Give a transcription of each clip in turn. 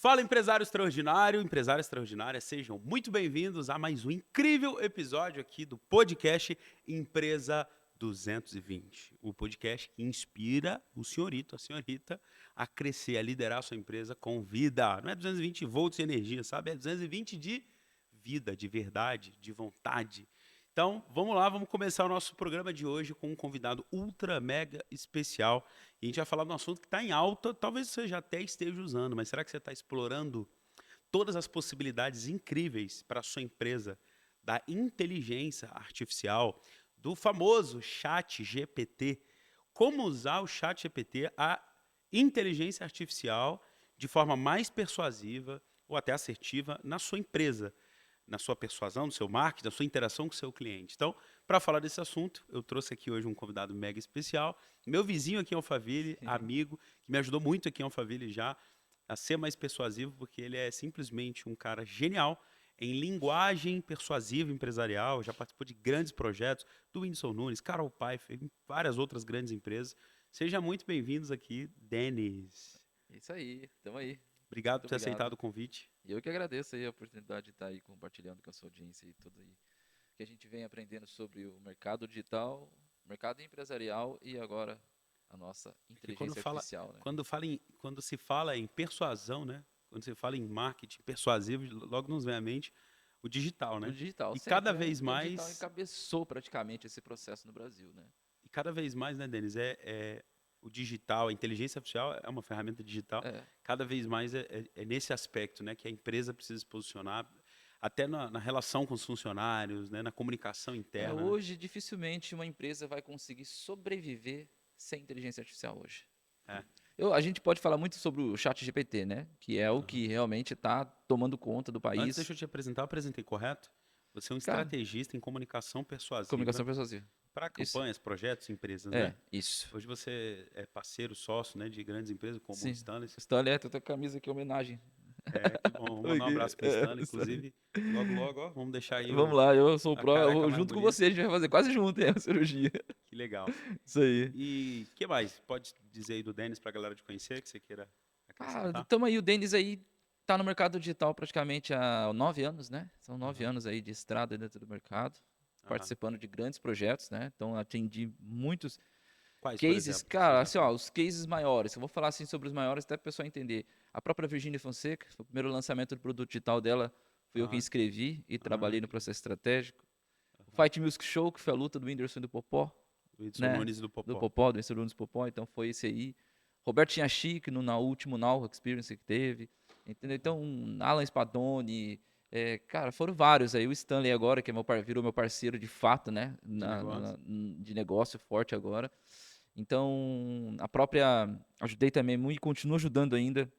Fala, empresário extraordinário, empresária extraordinária, sejam muito bem-vindos a mais um incrível episódio aqui do podcast Empresa 220. O podcast que inspira o senhorito, a senhorita a crescer, a liderar a sua empresa com vida. Não é 220 volts de energia, sabe? É 220 de vida, de verdade, de vontade. Então, vamos lá, vamos começar o nosso programa de hoje com um convidado ultra mega especial. E a gente vai falar de um assunto que está em alta, talvez você já até esteja usando, mas será que você está explorando todas as possibilidades incríveis para a sua empresa da inteligência artificial, do famoso chat GPT? Como usar o chat GPT, a inteligência artificial, de forma mais persuasiva ou até assertiva na sua empresa, na sua persuasão, no seu marketing, na sua interação com o seu cliente. Então, para falar desse assunto, eu trouxe aqui hoje um convidado mega especial, meu vizinho aqui em Alphaville, amigo, que me ajudou muito aqui em Alphaville já a ser mais persuasivo, porque ele é simplesmente um cara genial em linguagem persuasiva empresarial, já participou de grandes projetos do Whindersson Nunes, Carol Pfeiffer, e várias outras grandes empresas. Sejam muito bem-vindos aqui, Denis. Isso aí, tamo aí. Obrigado Muito por ter aceitado obrigado. o convite. E eu que agradeço aí a oportunidade de estar aí compartilhando com a sua audiência e tudo aí que a gente vem aprendendo sobre o mercado digital, mercado empresarial e agora a nossa Porque quando inteligência fala, artificial, né? quando se fala em persuasão, né? Quando se fala em marketing persuasivo, logo nos vem à mente o digital, O né? digital E cada sempre, né? vez Porque o digital mais, encabeçou praticamente esse processo no Brasil, né? né, Denis, o digital, a inteligência artificial é uma ferramenta digital. É, Cada vez mais é nesse aspecto, né? Que a empresa precisa se posicionar, até na relação com os funcionários, né? Na comunicação interna, né? hoje dificilmente uma empresa vai conseguir sobreviver sem inteligência artificial hoje. É. A gente pode falar muito sobre o chat GPT, né? Que é o Aham. que realmente está tomando conta do Antes, deixa país. eu te apresentar, eu apresentei correto? Você é um Cara, estrategista em comunicação persuasiva comunicação persuasiva. para Isso. campanhas, projetos, empresas, né? É, isso. Hoje você é parceiro, sócio, né, de grandes empresas como o Sim. Stanley. Stanley, tem a camisa aqui, homenagem. É, que bom. Vamos mandar um Aqui, abraço para Stanley. Stanley. Inclusive, logo, logo, ó, vamos deixar aí Vamos lá, eu sou o a pró, eu careca vou mais junto com bonita. você, a gente vai fazer quase junto, hein, a cirurgia. Que legal. Isso aí. E o que mais? Pode dizer aí do Denis para a galera te conhecer, que você queira Ah, acrescentar? tamo aí, o Denis aí tá no mercado digital praticamente há 9 anos, né? São 9 Aham, anos aí de estrada dentro do mercado, aham. participando de grandes projetos, né? Então atendi muitos Quais, por cases, exemplo, que você cara, já assim, ó, fez? os cases maiores. Eu vou falar assim sobre os maiores até para o pessoal entender. A própria Virginia Fonseca, foi o primeiro lançamento do produto digital dela, fui eu quem Aham. escrevi e Ah, trabalhei no que processo estratégico. O aham. Fight Music Show, que foi a luta do Whindersson e do Popó, Do Whindersson né? Nunes e do Do Popó. Popó, do Whindersson Nunes e do Popó, então foi esse aí. Roberto Chiachique, no último Now Experience que teve, entendeu? Aham. Então, Alan Spadoni, cara, foram vários aí. O Stanley agora, que é virou meu parceiro de fato, né? De negócio. De negócio forte agora. Então, a própria. Ajudei também muito e continuo ajudando ainda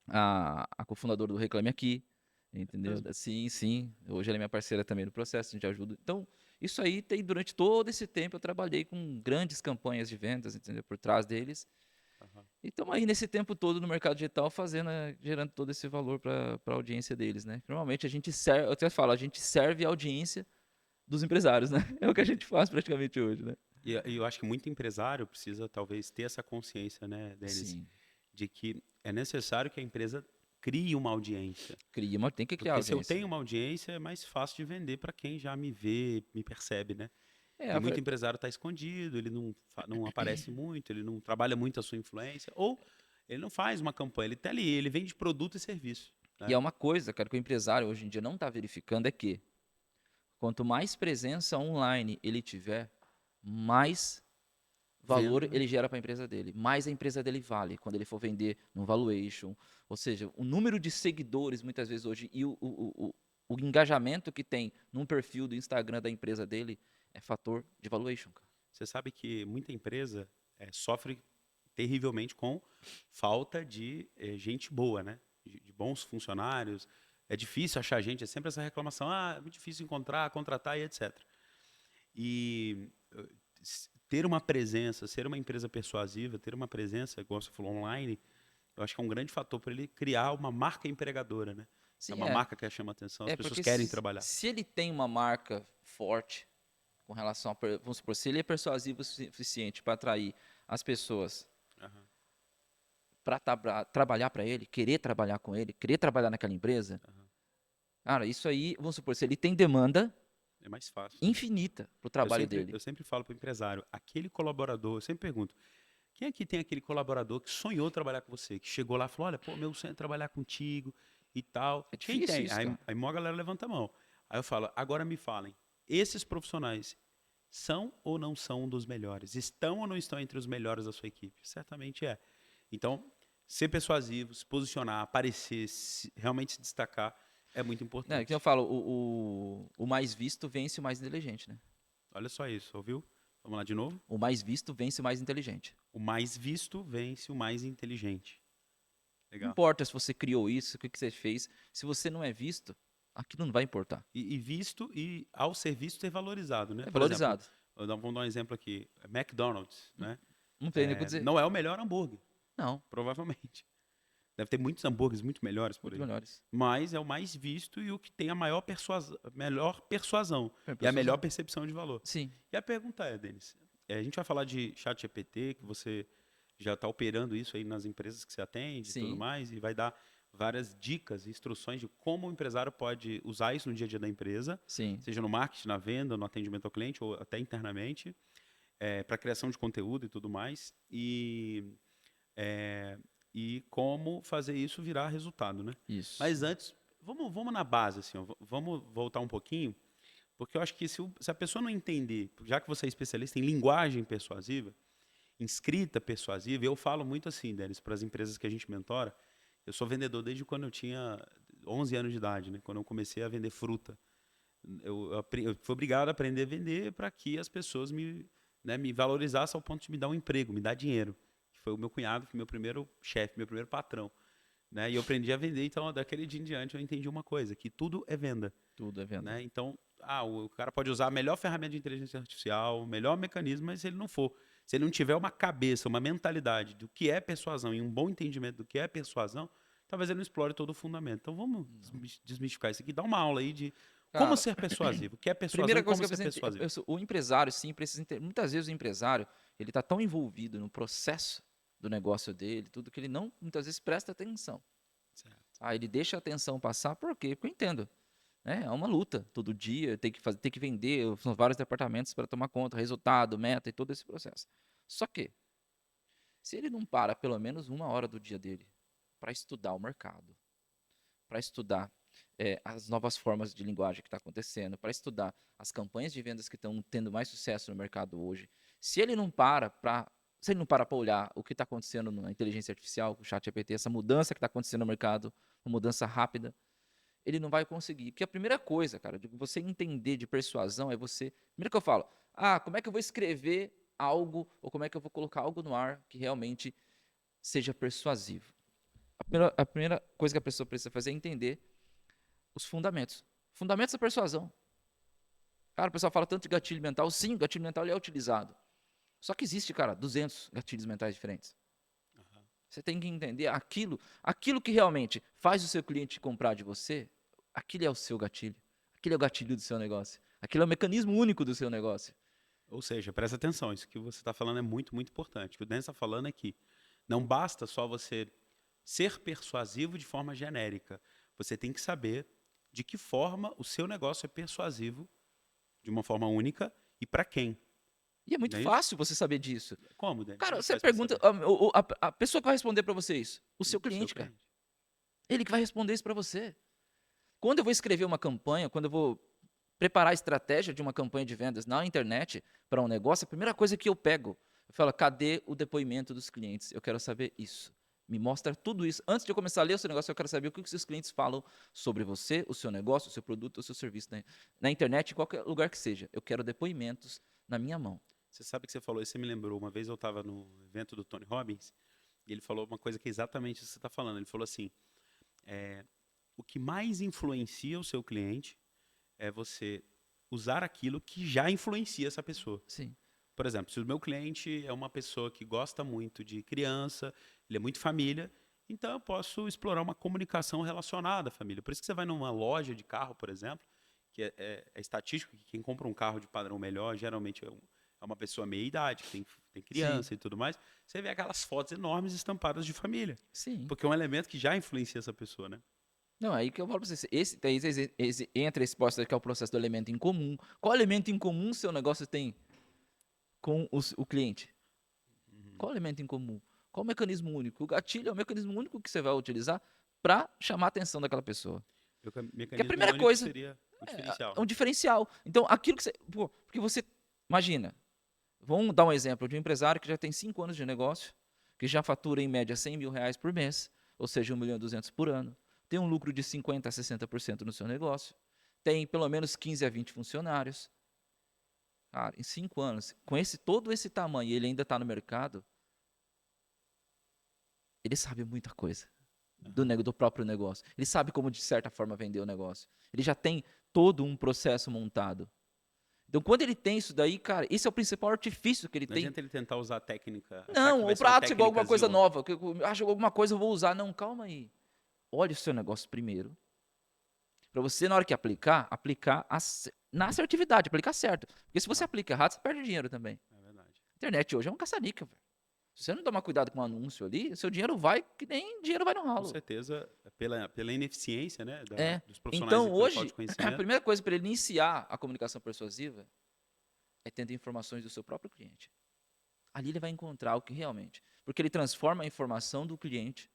a cofundadora do Reclame Aqui, É entendeu? mesmo? Sim, sim. Hoje ela é minha parceira também no processo, a gente ajuda. Então, isso aí tem, durante todo esse tempo eu trabalhei com grandes campanhas de vendas, entendeu? Por trás deles. Aham. E estamos aí nesse tempo todo no mercado digital fazendo, gerando todo esse valor para a audiência deles, né? Normalmente a gente serve, eu até falo, a gente serve a audiência dos empresários, né? É o que a gente faz praticamente hoje, né? E eu acho que muito empresário precisa talvez ter essa consciência, né, Denis, Sim. de que é necessário que a empresa crie uma audiência. Tem que criar Porque se eu audiência. tenho uma audiência, é mais fácil de vender para quem já me vê, me percebe, né? É, E muito empresário está escondido, ele não aparece muito, ele não trabalha muito a sua influência, ou ele não faz uma campanha, ele está ali, ele vende produto e serviço, e é né? uma coisa, cara, que o empresário hoje em dia não está verificando é que quanto mais presença online ele tiver, mais valor Venda. ele gera para a empresa dele, mais a empresa dele vale quando ele for vender no valuation. Ou seja, o número de seguidores, muitas vezes hoje, e o engajamento que tem num perfil do Instagram da empresa dele é fator de valuation, cara. Você sabe que muita empresa sofre terrivelmente com falta de gente boa, né? De bons funcionários. É difícil achar gente, é sempre essa reclamação, é muito difícil encontrar, contratar e etc. E ter uma presença, ser uma empresa persuasiva, ter uma presença, igual você falou, online, eu acho que é um grande fator para ele criar uma marca empregadora, né? É Sim, uma marca que chama atenção, as pessoas porque querem trabalhar. se ele tem uma marca forte com relação a, vamos supor, se ele é persuasivo o suficiente para atrair as pessoas Aham. para trabalhar para ele, querer trabalhar com ele, querer trabalhar naquela empresa, Aham. cara, isso aí, vamos supor, se ele tem demanda É mais fácil. infinita pro Eu trabalho sempre, dele. eu sempre falo para o empresário, aquele colaborador, eu sempre pergunto, quem aqui tem aquele colaborador que sonhou trabalhar com você, que chegou lá e falou, olha, pô, meu sonho é trabalhar contigo e tal. É Quem difícil tem? isso, Aí, cara. aí mó galera levanta a mão. Aí eu falo, agora me falem, esses profissionais são ou não são um dos melhores? Estão ou não estão entre os melhores da sua equipe? Certamente é. Então, ser persuasivo, se posicionar, aparecer, realmente se destacar é muito Né, que eu importante. falo, o mais visto vence o mais inteligente, né? Olha só isso, ouviu? Vamos lá de novo? O mais visto vence o mais inteligente. O mais visto vence o mais inteligente. Não Legal. importa se você criou isso, o que você fez, se você não é visto, aquilo não vai importar. E visto, e ao ser visto, ser valorizado, né? É Por exemplo, valorizado. vamos dar um exemplo aqui. McDonald's, né? Não tem nem o que dizer. Não é o melhor hambúrguer, Não, provavelmente. Deve ter muitos hambúrgueres muito melhores por muito aí. melhores. Mas é o mais visto e o que tem a melhor persuasão É, e a melhor persuasão. percepção de valor. Sim, E a pergunta é, Denis, a gente vai falar de chat GPT, que você já está operando isso aí nas empresas que você atende e tudo sim, mais, e vai dar várias dicas e instruções de como o empresário pode usar isso no dia a dia da empresa, sim. seja no marketing, na venda, no atendimento ao cliente ou até internamente, para criação de conteúdo e tudo mais, é, e como fazer isso virar resultado, né? Isso. Mas antes, vamos na base, assim, ó, vamos voltar um pouquinho, porque eu acho que se a pessoa não entender, já que você é especialista em linguagem persuasiva, em escrita persuasiva, eu falo muito assim, Denis, para as empresas que a gente mentora, eu sou vendedor desde quando eu tinha 11 anos de idade, né? Quando eu comecei a vender fruta. Eu fui obrigado a aprender a vender para que as pessoas me valorizassem ao ponto de me dar um emprego, me dar dinheiro. Que foi o meu cunhado, que foi meu primeiro chefe, meu primeiro patrão. Né? E eu aprendi a vender, então daquele dia em diante eu entendi uma coisa, que tudo é venda. Tudo é venda. Né? Então, o cara pode usar a melhor ferramenta de inteligência artificial, o melhor mecanismo, mas se ele não for, se ele não tiver uma cabeça, uma mentalidade do que é persuasão e um bom entendimento do que é persuasão, talvez ele não explore todo o fundamento. Então vamos desmistificar isso aqui, dar uma aula aí de como Cara, ser persuasivo, o que é persuasão primeira e coisa como que eu ser preciso persuasivo. o empresário, sim, precisa muitas vezes o empresário, ele está tão envolvido no processo do negócio dele, tudo que ele não, muitas vezes, presta atenção. Certo. Ah, ele deixa a atenção passar, por quê? Porque eu entendo. Né? É uma luta todo dia, tem que vender, são vários departamentos para tomar conta, resultado, meta e todo esse processo. Só que, se ele não para pelo menos uma hora do dia dele para estudar o mercado, para estudar as novas formas de linguagem que está acontecendo, para estudar as campanhas de vendas que estão tendo mais sucesso no mercado hoje, se ele não para para olhar o que está acontecendo na inteligência artificial, com o chat GPT, essa mudança que está acontecendo no mercado, uma mudança rápida, ele não vai conseguir. Porque a primeira coisa, cara, de você entender de persuasão é você. Primeiro que eu falo, como é que eu vou escrever algo, ou como é que eu vou colocar algo no ar que realmente seja persuasivo? A primeira coisa que a pessoa precisa fazer é entender os fundamentos. Fundamentos da persuasão. Cara, o pessoal fala tanto de gatilho mental. Sim, o gatilho mental ele é utilizado. Só que existe, cara, 200 gatilhos mentais diferentes. Aham. Você tem que entender aquilo que realmente faz o seu cliente comprar de você, aquilo é o seu gatilho. Aquilo é o gatilho do seu negócio. Aquilo é o mecanismo único do seu negócio. Ou seja, presta atenção, isso que você está falando é muito, muito importante. O que o Denis está falando é que não basta só você ser persuasivo de forma genérica. Você tem que saber de que forma o seu negócio é persuasivo de uma forma única e para quem. E é muito Não é isso? fácil você saber disso. Como, Denis? Como Cara, é que você faz pra pergunta, saber? a pessoa que vai responder para você isso, o seu O seu cliente, cara. cliente. Ele que vai responder isso para você. Quando eu vou escrever uma campanha, quando eu vou preparar a estratégia de uma campanha de vendas na internet para um negócio, a primeira coisa que eu pego, eu falo, cadê o depoimento dos clientes? Eu quero saber isso. Me mostra tudo isso. Antes de eu começar a ler o seu negócio, eu quero saber o que os seus clientes falam sobre você, o seu negócio, o seu produto, o seu serviço na internet, em qualquer lugar que seja. Eu quero depoimentos na minha mão. Você sabe que você falou isso, você me lembrou. Uma vez eu estava no evento do Tony Robbins e ele falou uma coisa que é exatamente isso que você está falando. Ele falou assim, o que mais influencia o seu cliente é você usar aquilo que já influencia essa pessoa. Sim. Por exemplo, se o meu cliente é uma pessoa que gosta muito de criança, ele é muito família, então eu posso explorar uma comunicação relacionada à família. Por isso que você vai numa loja de carro, por exemplo, que é estatístico que quem compra um carro de padrão melhor geralmente é é uma pessoa meia-idade, que tem criança e tudo mais, você vê aquelas fotos enormes estampadas de família. Sim. Porque é um elemento que já influencia essa pessoa, né? Não, aí que eu falo pra você. Entra esse processo que é o processo do elemento em comum. Qual elemento em comum seu negócio tem com o cliente? Qual elemento em comum? Qual o mecanismo único? O gatilho é o mecanismo único que você vai utilizar para chamar a atenção daquela pessoa. O Porque a mecanismo primeira único coisa seria o diferencial. é um diferencial. Então, aquilo que você. Pô, porque você. Imagina, vamos dar um exemplo de um empresário que já tem 5 anos de negócio, que já fatura em média R$100 mil por mês, ou seja, 1.200.000 por ano, tem um lucro de 50% a 60% no seu negócio, tem pelo menos 15 a 20 funcionários. Cara, em 5 anos, com todo esse tamanho, e ele ainda está no mercado, ele sabe muita coisa do próprio negócio. Ele sabe como, de certa forma, vender o negócio. Ele já tem todo um processo montado. Então, quando ele tem isso daí, cara, esse é o principal artifício que ele Não tem. adianta ele tentar usar a técnica. Não, o prato chegou alguma coisa técnicazinho. nova. Chegou alguma coisa, eu vou usar. Não, calma aí. Olha o seu negócio primeiro. Para você, na hora que aplicar na assertividade, aplicar certo. Porque se você aplica errado, você perde dinheiro também. É verdade. A internet hoje é um caça-níquel, velho. Se você não tomar cuidado com o anúncio ali, seu dinheiro vai que nem dinheiro vai no Com ralo. certeza, pela ineficiência, né, dos profissionais Então, e pela falta hoje, de a conhecimento. primeira coisa para ele iniciar a comunicação persuasiva é tendo informações do seu próprio cliente. Ali ele vai encontrar o que realmente. Porque ele transforma a informação do cliente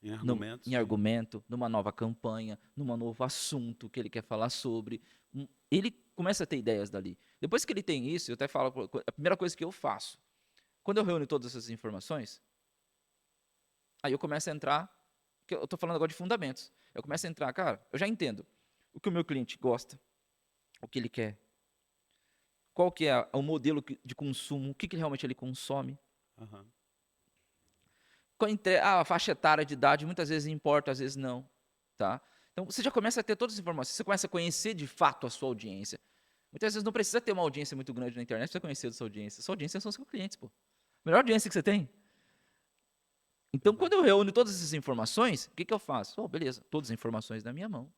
Em argumentos. em argumento, numa nova campanha, num novo assunto que ele quer falar sobre. Ele começa a ter ideias dali. Depois que ele tem isso, eu até falo, a primeira coisa que eu faço, quando eu reúno todas essas informações, aí eu começo a entrar, que eu estou falando agora de fundamentos. Eu começo a entrar, cara, eu já entendo o que o meu cliente gosta, o que ele quer, qual que é o modelo de consumo, o que realmente ele consome. Aham. A faixa etária de idade muitas vezes importa, às vezes não. Tá? Então você já começa a ter todas as informações, você começa a conhecer de fato a sua audiência. Muitas vezes não precisa ter uma audiência muito grande na internet para você conhecer a sua audiência. Sua audiência são os seus clientes, pô. Melhor audiência que você tem. Então, quando eu reúno todas essas informações, o que eu faço? Oh, beleza, todas as informações na minha mão.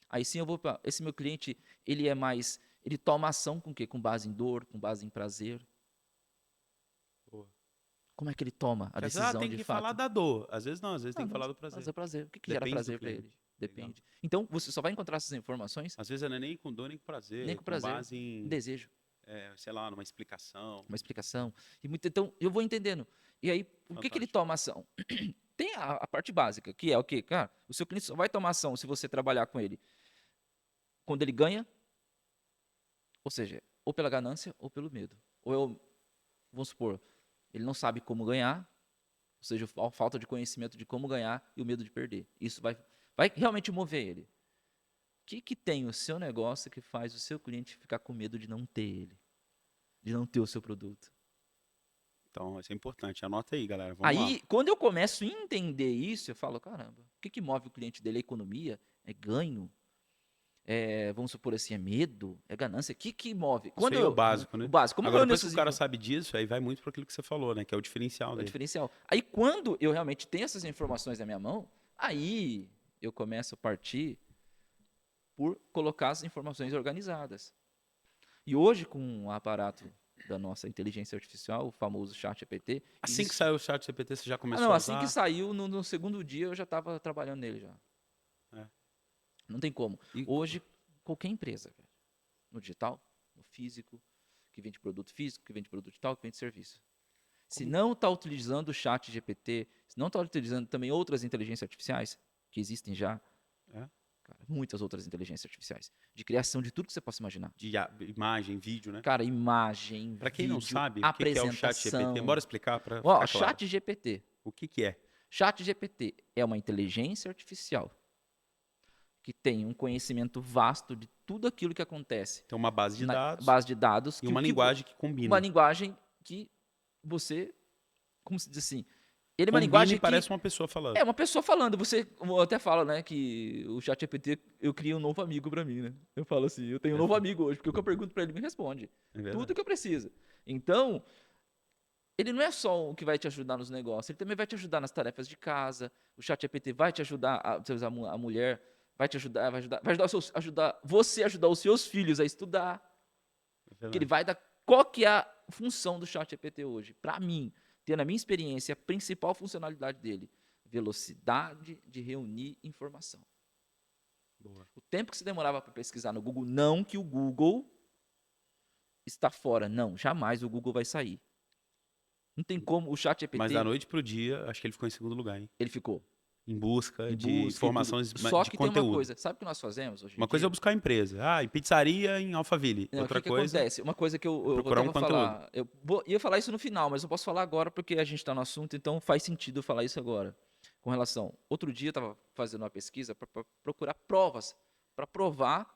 Aí sim eu vou para esse meu cliente, ele toma ação com o quê? Com base em dor, com base em prazer. Boa. Como é que ele toma a Às vezes, decisão tem de que fato? falar da dor. Às vezes não, às vezes tem que falar do prazer. Fazer prazer. O que gera Depende do prazer para cliente. ele? Depende. Então, você só vai encontrar essas informações Às vezes não é nem com dor nem com prazer. nem com prazer, base em, desejo, sei lá, numa explicação. uma explicação. Então, eu vou entendendo. E aí, por que ele Fantástico. toma ação? Tem a parte básica, que é o quê? Cara, o seu cliente só vai tomar ação se você trabalhar com ele quando ele ganha, ou seja, ou pela ganância ou pelo medo. Vamos supor, ele não sabe como ganhar, ou seja, a falta de conhecimento de como ganhar e o medo de perder. Isso vai realmente mover ele. O que tem o seu negócio que faz o seu cliente ficar com medo de não ter ele? De não ter o seu produto? Então, isso é importante. Anota aí, galera. Vamos Aí, lá. quando eu começo a entender isso, eu falo, caramba, o que move o cliente dele? É economia? É ganho? Vamos supor assim, é medo? É ganância? O que move? Isso aí é o básico, né? O básico. Como Agora, eu depois que o cara sabe disso, aí vai muito para aquilo que você falou, né? Que é o diferencial é o dele. diferencial. Aí, quando eu realmente tenho essas informações na minha mão, aí eu começo a partir por colocar as informações organizadas. E hoje, com o aparato da nossa inteligência artificial, o famoso ChatGPT. Assim que saiu o ChatGPT, você já começou não, a assim usar? que saiu, no segundo dia eu já estava trabalhando nele já. É. Não tem como. E- Hoje, qualquer empresa, velho, no digital, no físico, que vende produto físico, que vende produto digital, que vende serviço. Se não está utilizando o ChatGPT, se não está utilizando também outras inteligências artificiais, que existem já, cara, muitas outras inteligências artificiais, de criação de tudo que você possa imaginar. De imagem, vídeo, né? Cara, imagem, Para quem não vídeo, sabe, o que é o apresentação. ChatGPT? Bora explicar para Ó, ficar claro. ChatGPT. O que é? ChatGPT é uma inteligência artificial que tem um conhecimento vasto de tudo aquilo que acontece. Tem uma base de dados Base de dados. e uma linguagem que combina. Uma linguagem que você, como se diz assim, ele é uma Combina linguagem e parece uma pessoa falando. é uma pessoa falando. Você até fala, né, que o ChatGPT, eu criei um novo amigo para mim, né? Eu falo assim, eu tenho um novo amigo hoje, porque o que eu pergunto para ele me responde. Tudo que eu preciso. Então, ele não é só o que vai te ajudar nos negócios, ele também vai te ajudar nas tarefas de casa. O ChatGPT vai te ajudar a mulher, vai ajudar você a ajudar os seus filhos a estudar. Que ele vai dar qual que é a função do ChatGPT hoje? Para mim, tendo a minha experiência, a principal funcionalidade dele, velocidade de reunir informação. Boa. O tempo que você demorava para pesquisar no Google, não que o Google está fora, não, jamais o Google vai sair. Não tem como o Mas ChatGPT, da noite pro dia, acho que ele ficou em segundo lugar, hein? ele ficou Em busca em de busca e tudo. informações Só de que tem uma conteúdo. coisa, sabe o que nós fazemos hoje em Uma coisa é eu dia? buscar a empresa. Ah, em pizzaria em Alphaville. Não, o Outra que coisa acontece? Uma coisa que é eu procurar até um vou conteúdo. falar, ia falar isso no final, mas eu posso falar agora porque a gente está no assunto, então faz sentido eu falar isso agora. Com relação, outro dia eu estava fazendo uma pesquisa para procurar provas, para provar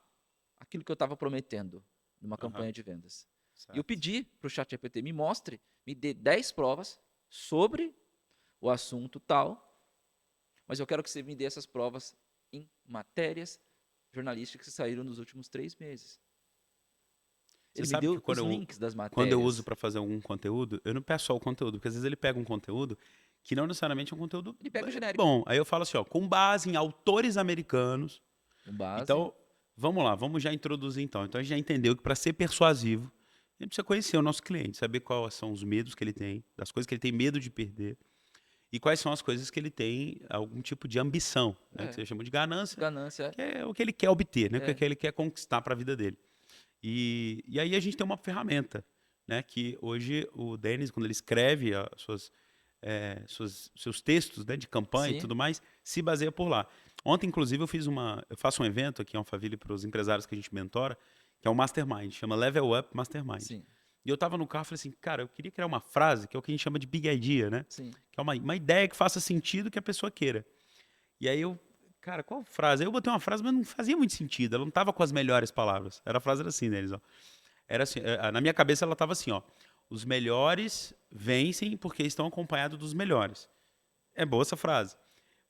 aquilo que eu estava prometendo numa Aham, campanha de vendas. E eu certo. pedi para o ChatGPT me dê 10 provas sobre o assunto tal, mas eu quero que você me dê essas provas em matérias jornalísticas que saíram nos últimos 3 meses. Você Ele me sabe que deu os links das quando eu uso matérias. para fazer algum conteúdo, eu não peço só o conteúdo, porque às vezes ele pega um conteúdo que não necessariamente é um conteúdo Ele pega o genérico, bom. Aí eu falo assim, ó, com base em autores americanos. com base. Então, vamos lá, vamos já introduzir então. Então a gente já entendeu que para ser persuasivo, a gente precisa conhecer o nosso cliente, saber quais são os medos que ele tem, das coisas que ele tem medo de perder e quais são as coisas que ele tem algum tipo de ambição, né, que É, você chama de ganância, ganância que é o que ele quer obter, né, o é. que ele quer conquistar para a vida dele. E aí a gente tem uma ferramenta, né, que hoje o Denis, quando ele escreve seus textos, né, de campanha e Sim, tudo mais, se baseia por lá. Ontem, inclusive, eu faço um evento aqui em Alphaville para os empresários que a gente mentora, que é um Mastermind, chama Level Up Mastermind. sim, E eu estava no carro e falei assim, cara, eu queria criar uma frase, que é o que a gente chama de Big Idea, né? sim. Que é uma ideia que faça sentido que a pessoa queira. E aí eu, cara, qual frase? Aí eu botei uma frase, mas não fazia muito sentido, ela não estava com as melhores palavras. A frase era assim, deles, ó. Era assim, na minha cabeça ela estava assim, ó. Os melhores vencem porque estão acompanhados dos melhores. É boa essa frase.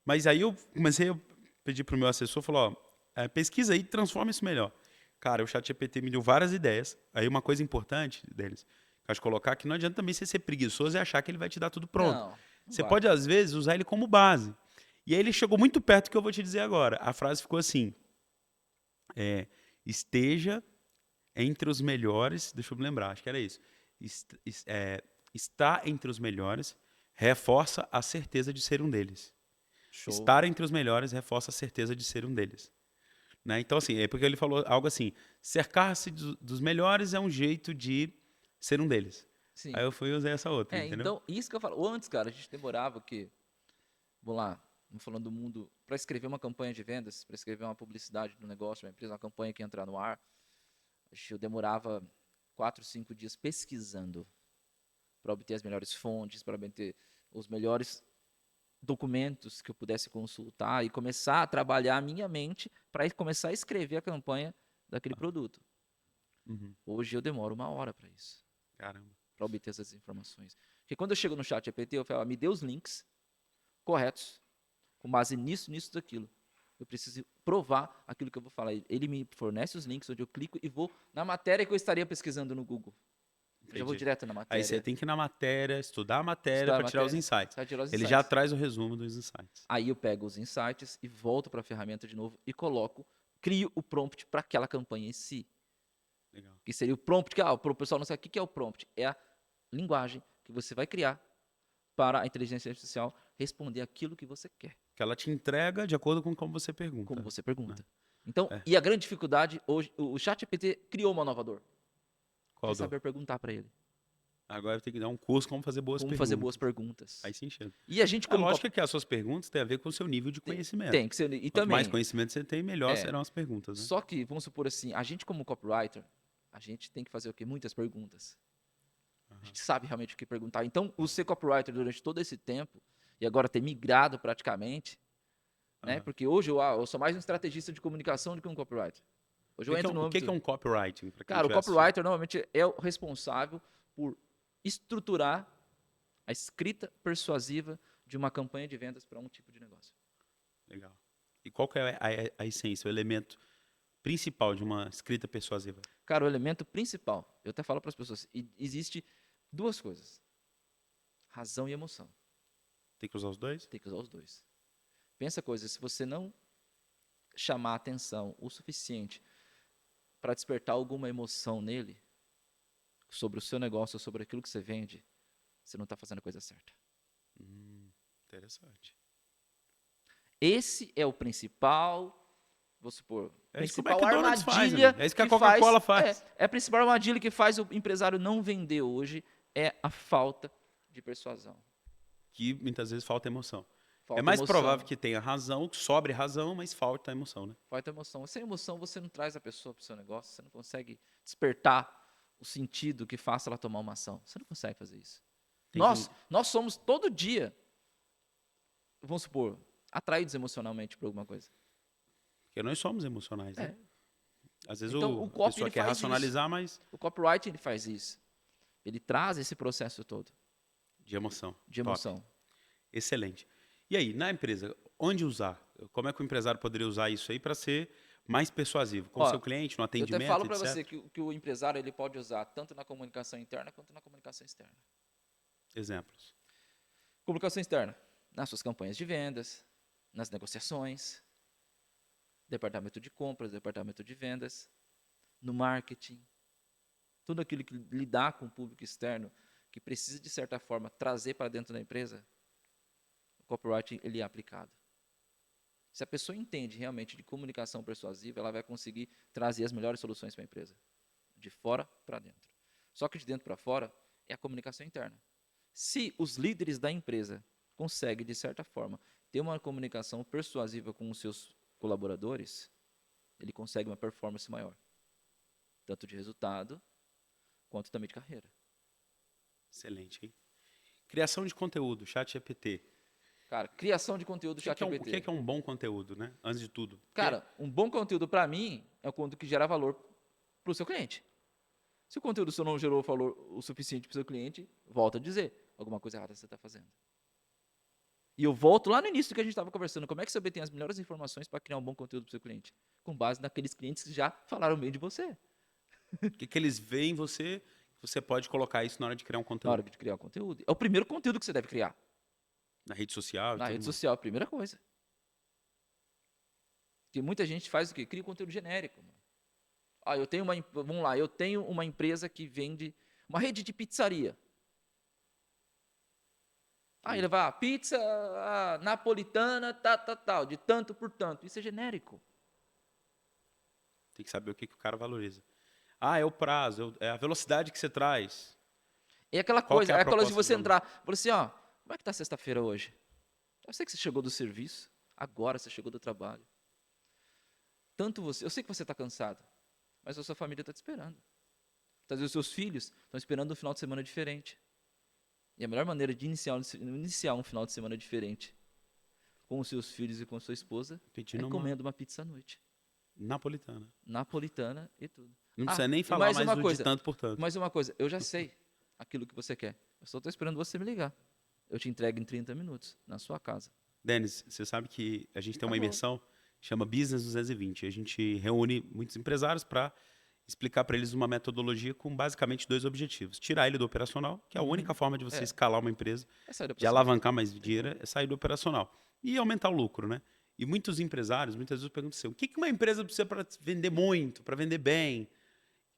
Mas aí eu comecei a pedir pro meu assessor, falou, ó, pesquisa aí e transforma isso melhor. Cara, o ChatGPT me deu várias ideias. Aí uma coisa importante deles, que eu acho que colocar, que não adianta também você ser preguiçoso e achar que ele vai te dar tudo pronto. Não, não Você vai. pode, às vezes, usar ele como base. E aí ele chegou muito perto do que eu vou te dizer agora. A frase ficou assim, esteja entre os melhores, deixa eu me lembrar, acho que era isso. Está entre os melhores, reforça a certeza de ser um deles. Show. Estar entre os melhores reforça a certeza de ser um deles. Né? Então, assim, é porque ele falou algo assim: cercar-se dos melhores é um jeito de ser um deles. Sim. Aí eu fui e usei essa outra, entendeu? Então, isso que eu falo. Antes, cara, a gente demorava o quê? Vamos lá, vamos falando do mundo. Para escrever uma campanha de vendas, para escrever uma publicidade do negócio, uma empresa, uma campanha que ia entrar no ar, eu demorava 4, 5 dias pesquisando para obter as melhores fontes, para obter os melhores documentos que eu pudesse consultar e começar a trabalhar a minha mente para começar a escrever a campanha daquele produto. Uhum. Hoje eu demoro 1 hora para isso, Caramba. para obter essas informações. Porque quando eu chego no chat GPT, eu falo, me dê os links corretos, com base nisso, nisso, daquilo. Eu preciso provar aquilo que eu vou falar. Ele me fornece os links onde eu clico e vou na matéria que eu estaria pesquisando no Google. Eu já vou Entendi. direto na Aí você matéria, tem que ir na matéria, estudar a matéria estudar a para tirar os matéria, insights. para tirar os Ele já insights. traz o resumo dos insights. Aí eu pego os insights e volto para a ferramenta de novo e crio o prompt para aquela campanha em si. Legal. Que seria o prompt, que o pessoal não sabe o que é o prompt. É a linguagem que você vai criar para a inteligência artificial responder aquilo que você quer, Que ela te entrega de acordo com como você pergunta. como você Né? pergunta. Então, É. e a grande dificuldade hoje, o ChatGPT criou uma nova dor, que Qual é dor? saber perguntar para ele. Agora tem que dar um curso como fazer boas Como fazer boas perguntas. perguntas. Faz sentido. E a gente A como lógica é que as suas perguntas têm a ver com o seu nível de conhecimento. tem que ser e Quanto mais também conhecimento você tem, melhor é. serão as perguntas, né? Só que vamos supor assim, a gente como copywriter, a gente tem que fazer o quê? Muitas perguntas. A gente sabe realmente o que perguntar. Então, o ser copywriter durante todo esse tempo e agora ter migrado praticamente, né? Aham. Porque hoje eu sou mais um estrategista de comunicação do que um copywriter. Hoje eu entro no O que é âmbito. um copywriting, para quem Cara, o estiver assistindo? copywriter normalmente é o responsável por estruturar a escrita persuasiva de uma campanha de vendas para um tipo de negócio. Legal. E qual que é a essência, o elemento principal de uma escrita persuasiva? Cara, o elemento principal, eu até falo para as pessoas, existe 2 coisas: razão e emoção. Tem que usar os dois? Tem que usar os 2. Pensa coisa, se você não chamar atenção o suficiente para despertar alguma emoção nele, sobre o seu negócio, sobre aquilo que você vende, você não está fazendo a coisa certa. Interessante. Esse é o principal, vou supor, É isso que o principal McDonald's faz, armadilha amigo. É isso que a que Coca-Cola faz. faz. É a principal armadilha que faz o empresário não vender hoje é a falta de persuasão. Que muitas vezes falta emoção. É Falta mais emoção, provável que tenha razão, que sobre razão, mas falta emoção, né? falta emoção. Sem emoção, você não traz a pessoa para o seu negócio, você não consegue despertar o sentido que faça ela tomar uma ação. Você não consegue fazer isso. Tem Nós somos todo dia, vamos supor, atraídos emocionalmente por alguma coisa. Porque nós somos emocionais, né? Às vezes Então, o a copy pessoa ele quer faz racionalizar, mas O copyright ele faz isso. Ele traz esse processo todo de emoção. de Top. emoção. Excelente. E aí, na empresa, onde usar? Como é que o empresário poderia usar isso aí para ser mais persuasivo? Com o Ó, seu cliente, no Eu até atendimento, falo para etc? você que o empresário ele pode usar tanto na comunicação interna quanto na comunicação externa. Exemplos. Comunicação externa, nas suas campanhas de vendas, nas negociações, departamento de compras, departamento de vendas, no marketing, tudo aquilo que lidar com o público externo, que precisa de certa forma trazer para dentro da empresa, o copyright ele é aplicado. Se a pessoa entende realmente de comunicação persuasiva, ela vai conseguir trazer as melhores soluções para a empresa, de fora para dentro. Só que de dentro para fora é a comunicação interna. Se os líderes da empresa conseguem, de certa forma, ter uma comunicação persuasiva com os seus colaboradores, ele consegue uma performance maior, tanto de resultado quanto também de carreira. Excelente, hein? Criação de conteúdo, chat GPT. Cara, criação de conteúdo O chat que é, GPT. o que é um bom conteúdo, né? Antes de tudo. Cara, um bom conteúdo para mim é o conteúdo que gera valor para o seu cliente. Se o conteúdo seu não gerou valor o suficiente para o seu cliente, volta a dizer, alguma coisa errada você está fazendo. E eu volto lá no início que a gente estava conversando, como é que você obtém as melhores informações para criar um bom conteúdo para o seu cliente? Com base naqueles clientes que já falaram bem de você. O que eles veem em você, você pode colocar isso na hora de criar um Na conteúdo. hora de criar o conteúdo. É o primeiro conteúdo que você deve criar. Na rede social e Na tudo rede mais. social, a primeira coisa. Porque muita gente faz o quê? Cria conteúdo genérico. Ah, vamos lá, eu tenho uma empresa que vende uma rede de pizzaria. Ah, ele vai, pizza napolitana, tal, de tanto por tanto. Isso é genérico. Tem que saber o que o cara valoriza. Ah, é o prazo, é a velocidade que você traz. É aquela Qual que coisa, é a é aquela de proposta você de valor? entrar, falar assim, ó, como é que tá sexta-feira hoje? Eu sei que você chegou do serviço, agora você chegou do trabalho. Tanto você, eu sei que você está cansado, mas a sua família está te esperando. Às vezes os seus filhos estão esperando um final de semana diferente. E a melhor maneira de iniciar um final de semana diferente com os seus filhos e com a sua esposa Pedindo é uma comendo uma pizza à noite. napolitana. Napolitana e tudo. Não precisa nem E falar mais mais uma do de coisa, tanto por tanto. mais uma coisa, eu já sei aquilo que você quer. Eu só estou esperando você me ligar. Eu te entrego em 30 minutos, na sua casa. Denis, você sabe que a gente tem uma Acabou. imersão, chama Business 220. A gente reúne muitos empresários para explicar para eles uma metodologia com basicamente dois objetivos. Tirar ele do operacional, que é a única forma de você escalar uma empresa, É sair da de pessoa. alavancar mais dinheiro, é sair do operacional. E aumentar o lucro, né? E muitos empresários, muitas vezes perguntam assim, o que uma empresa precisa para vender muito, para vender bem?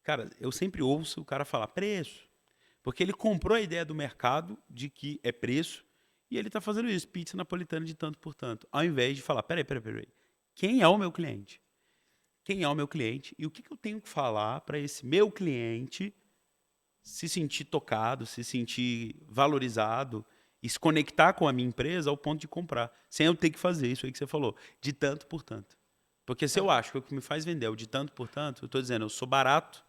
Cara, eu sempre ouço o cara falar preço. Porque ele comprou a ideia do mercado de que é preço e ele está fazendo isso, pizza napolitana de tanto por tanto. Ao invés de falar, peraí. Quem é o meu cliente? Quem é o meu cliente? E o que eu tenho que falar para esse meu cliente se sentir tocado, se sentir valorizado e se conectar com a minha empresa ao ponto de comprar, sem eu ter que fazer isso aí que você falou, de tanto por tanto. Porque se eu acho que o que me faz vender é o de tanto por tanto, eu estou dizendo, eu sou barato,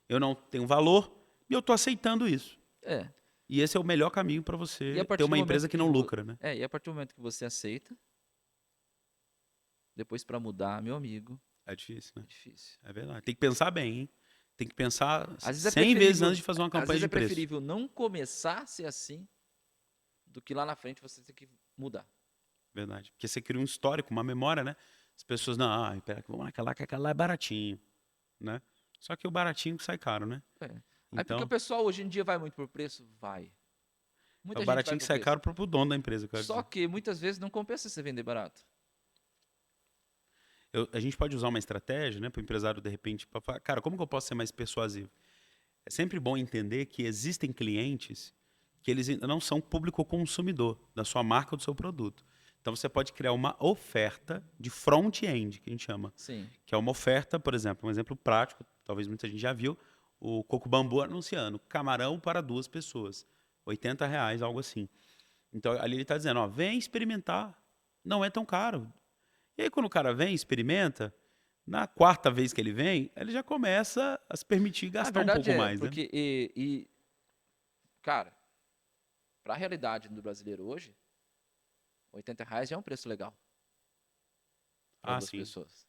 eu não tenho valor e eu estou aceitando isso. É. E esse é o melhor caminho para E você a partir ter uma do empresa momento que não lucra, né? E a partir do momento que você aceita, depois para mudar, meu amigo, É difícil, é né? difícil. É verdade. Tem que pensar bem, hein? Tem que pensar Às vezes é 100 vezes preferível- antes de fazer uma Às campanha vezes de é preço. preferível não começar a ser assim do que lá na frente você ter que mudar. Verdade. Porque você cria um histórico, uma memória, né? As pessoas, não, pera, vamos naquela, que aquela lá é baratinho, né? Só que o baratinho sai caro, né? É. Aí porque o Então, pessoal hoje em dia vai muito por preço? Vai. é Muita o gente vai baratinho que por sai preço. caro pro dono da empresa, eu quero Só dizer. que muitas vezes não compensa você vender barato. A gente pode usar uma estratégia, né, para o empresário, de repente, para falar, cara, como que eu posso ser mais persuasivo? é sempre bom entender que existem clientes que eles ainda não são público consumidor da sua marca ou do seu produto. Então você pode criar uma oferta de front-end, que a gente chama, Sim. que é uma oferta, por exemplo, um exemplo prático, talvez muita gente já viu, o Coco Bambu anunciando camarão para 2 pessoas, R$ 80, algo assim. Então ali ele está dizendo, ó, vem experimentar, não é tão caro. E aí quando o cara vem, experimenta, na 4ª vez que ele vem, ele já começa a se permitir A gastar um verdade pouco é, mais, né? porque, cara, para a realidade do brasileiro hoje, R$ 80 já é um preço legal para Ah, 2 sim. pessoas.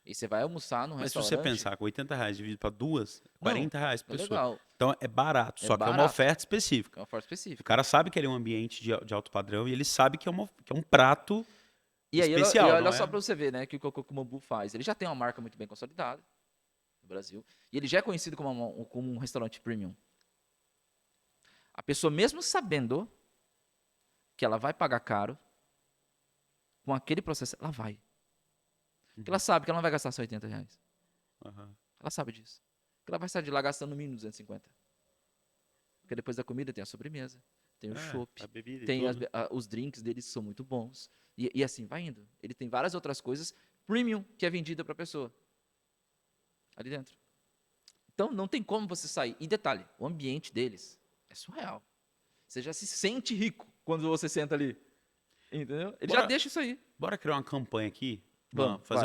E você vai almoçar num Mas se você restaurante, pensar com R$ 80 dividido para 2, não, R$ 40 por é pessoa. legal, Então é barato, é só que é uma barato, oferta específica. é uma forma O específica. cara sabe que ele é um ambiente de alto padrão e ele sabe que é um prato E aí, especial, olha não só é? para você ver, né, que o Coco Bambu faz. Ele já tem uma marca muito bem consolidada no Brasil, e ele já é conhecido como um restaurante premium. A pessoa, mesmo sabendo que ela vai pagar caro, com aquele processo, ela vai. Porque ela sabe que ela não vai gastar só R$ 80. Aham. Ela sabe disso. Que ela vai sair de lá gastando no mínimo 250. Porque depois da comida tem a sobremesa, tem o chopp, A bebida e tem tudo. os drinks deles que são muito bons. E assim vai indo. Ele tem várias outras coisas premium que é vendida para a pessoa ali dentro. Então não tem como você sair. E detalhe, o ambiente deles é surreal. Você já se sente rico quando você senta ali. Entendeu? Ele já Bora, deixa isso aí. bora criar uma campanha aqui? Vamos, vai.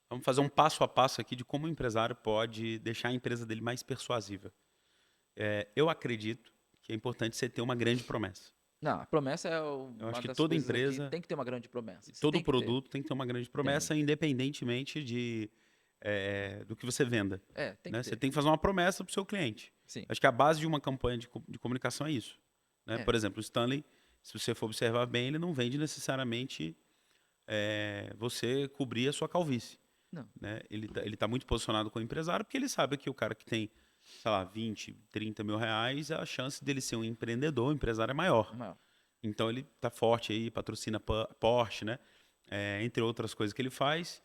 Vamos fazer um passo a passo aqui de como o empresário pode deixar a empresa dele mais persuasiva. Eu acredito que é importante você ter uma grande promessa. Não, a promessa é Eu acho uma que das toda coisas aqui. empresa Tem que ter uma grande promessa. e Você todo tem que ter. produto tem que ter uma grande Tem. promessa, independentemente do que você venda. Tem que Né? Você ter. tem que fazer uma promessa para o seu cliente. Sim. Acho que a base de uma campanha de comunicação é isso. Né? É. Por exemplo, o Stanley, se você for observar bem, ele não vende necessariamente você cobrir a sua calvície. Não. Né? Ele tá muito posicionado como empresário porque ele sabe que o cara que tem, sei lá, 20, 30 mil reais, a chance dele ser um empreendedor, um empresário é maior. Não. Então ele tá forte aí, patrocina Porsche, né? Entre outras coisas que ele faz,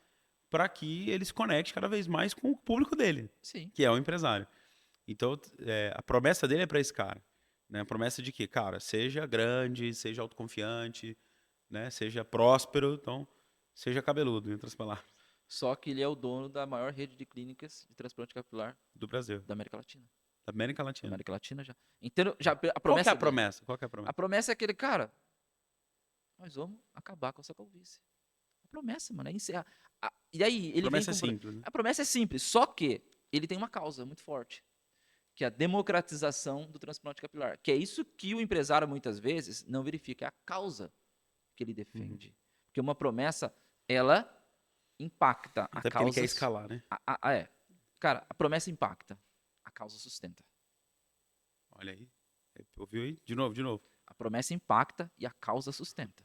para que ele se conecte cada vez mais com o público dele, Sim. que é o empresário. Então a promessa dele é para esse cara. Né? A promessa de que, cara, seja grande, seja autoconfiante, né? Seja próspero, então seja cabeludo, em outras palavras, Só que ele é o dono da maior rede de clínicas de transplante capilar do Brasil, da América Latina. da América Da Latina. América Latina já. Então, já a Qual que é promessa a dele. promessa? Qual que é a A promessa? promessa é aquele, cara, nós vamos acabar com essa calvície. A promessa, mano, é encerrar. E aí, A ele vem promessa com. é simples, né? A promessa é simples, só que ele tem uma causa muito forte, que é a democratização do transplante capilar. Que é isso que o empresário, muitas vezes, não verifica. É a causa que ele defende. Porque uma promessa, ela impacta a Até porque ele causa. quer escalar, né? Cara, a promessa impacta, a causa sustenta. Olha aí. Ouviu aí? De novo. A promessa impacta e a causa sustenta.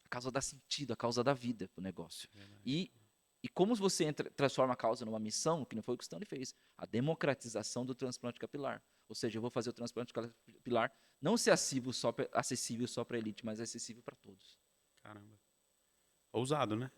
A causa dá sentido, a causa dá vida pro negócio. E como você transforma a causa numa missão, que não foi o que o Stanley fez, a democratização do transplante capilar. Ou seja, eu vou fazer o transplante capilar não ser acessível só para a elite, mas acessível para todos. Caramba. Ousado, né?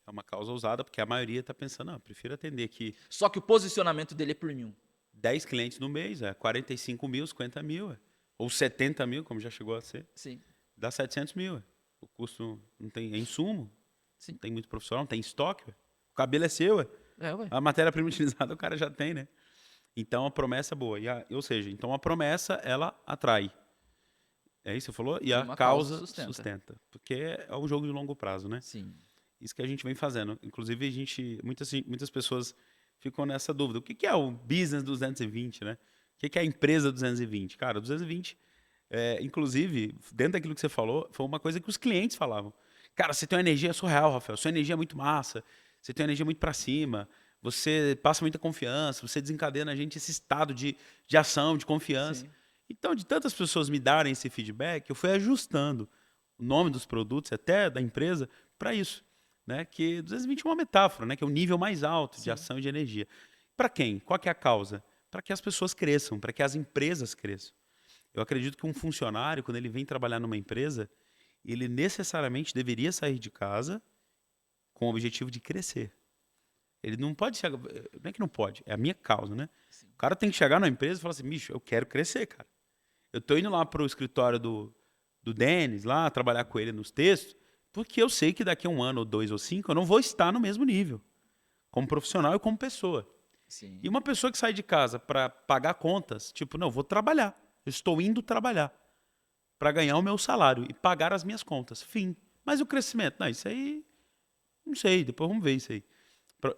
É uma causa ousada, porque a maioria está pensando, não, eu prefiro atender aqui Só que o posicionamento dele é premium. 10 clientes no mês, 45 mil, 50 mil, ou 70 mil, como já chegou a ser, Sim, dá 700 mil. O custo não tem insumo, sim. não tem muito profissional, não tem estoque. O cabelo é seu, Ué. a matéria-prima utilizada o cara já tem, né? Então a promessa é boa. Ou seja, então a promessa, ela atrai. É isso que você falou? E a Uma causa causa sustenta. Porque é um jogo de longo prazo, né? Sim. Isso que a gente vem fazendo. Inclusive, muitas pessoas ficam nessa dúvida. O que é o Business 220, né? O que é a empresa 220? Cara, 220, inclusive, dentro daquilo que você falou, foi uma coisa que os clientes falavam. Cara, você tem uma energia surreal, Rafael. Sua energia é muito massa. Você tem uma energia muito para cima. Você passa muita confiança. Você desencadeia na gente esse estado de ação, de confiança. Sim. Então, de tantas pessoas me darem esse feedback, eu fui ajustando o nome dos produtos, até da empresa, para isso. Né? Que 220 é uma metáfora, né? Que é o nível mais alto de ação e de energia. Para quem? Qual que é a causa? Para que as pessoas cresçam, para que as empresas cresçam. Eu acredito que um funcionário, quando ele vem trabalhar numa empresa, ele necessariamente deveria sair de casa com o objetivo de crescer. Ele não pode chegar. Não é que não pode, é a minha causa, né? Sim. O cara tem que chegar na empresa e falar assim, bicho, eu quero crescer, cara. Eu tô indo lá pro escritório do Denis, lá, trabalhar com ele nos textos, porque eu sei que daqui a 1 ano, ou 2, ou 5, eu não vou estar no mesmo nível, como profissional e como pessoa. Sim. E uma pessoa que sai de casa para pagar contas, tipo, não, eu vou trabalhar. Eu estou indo trabalhar para ganhar o meu salário e pagar as minhas contas. Fim. Mas o crescimento? Não, isso aí, não sei, depois vamos ver isso aí.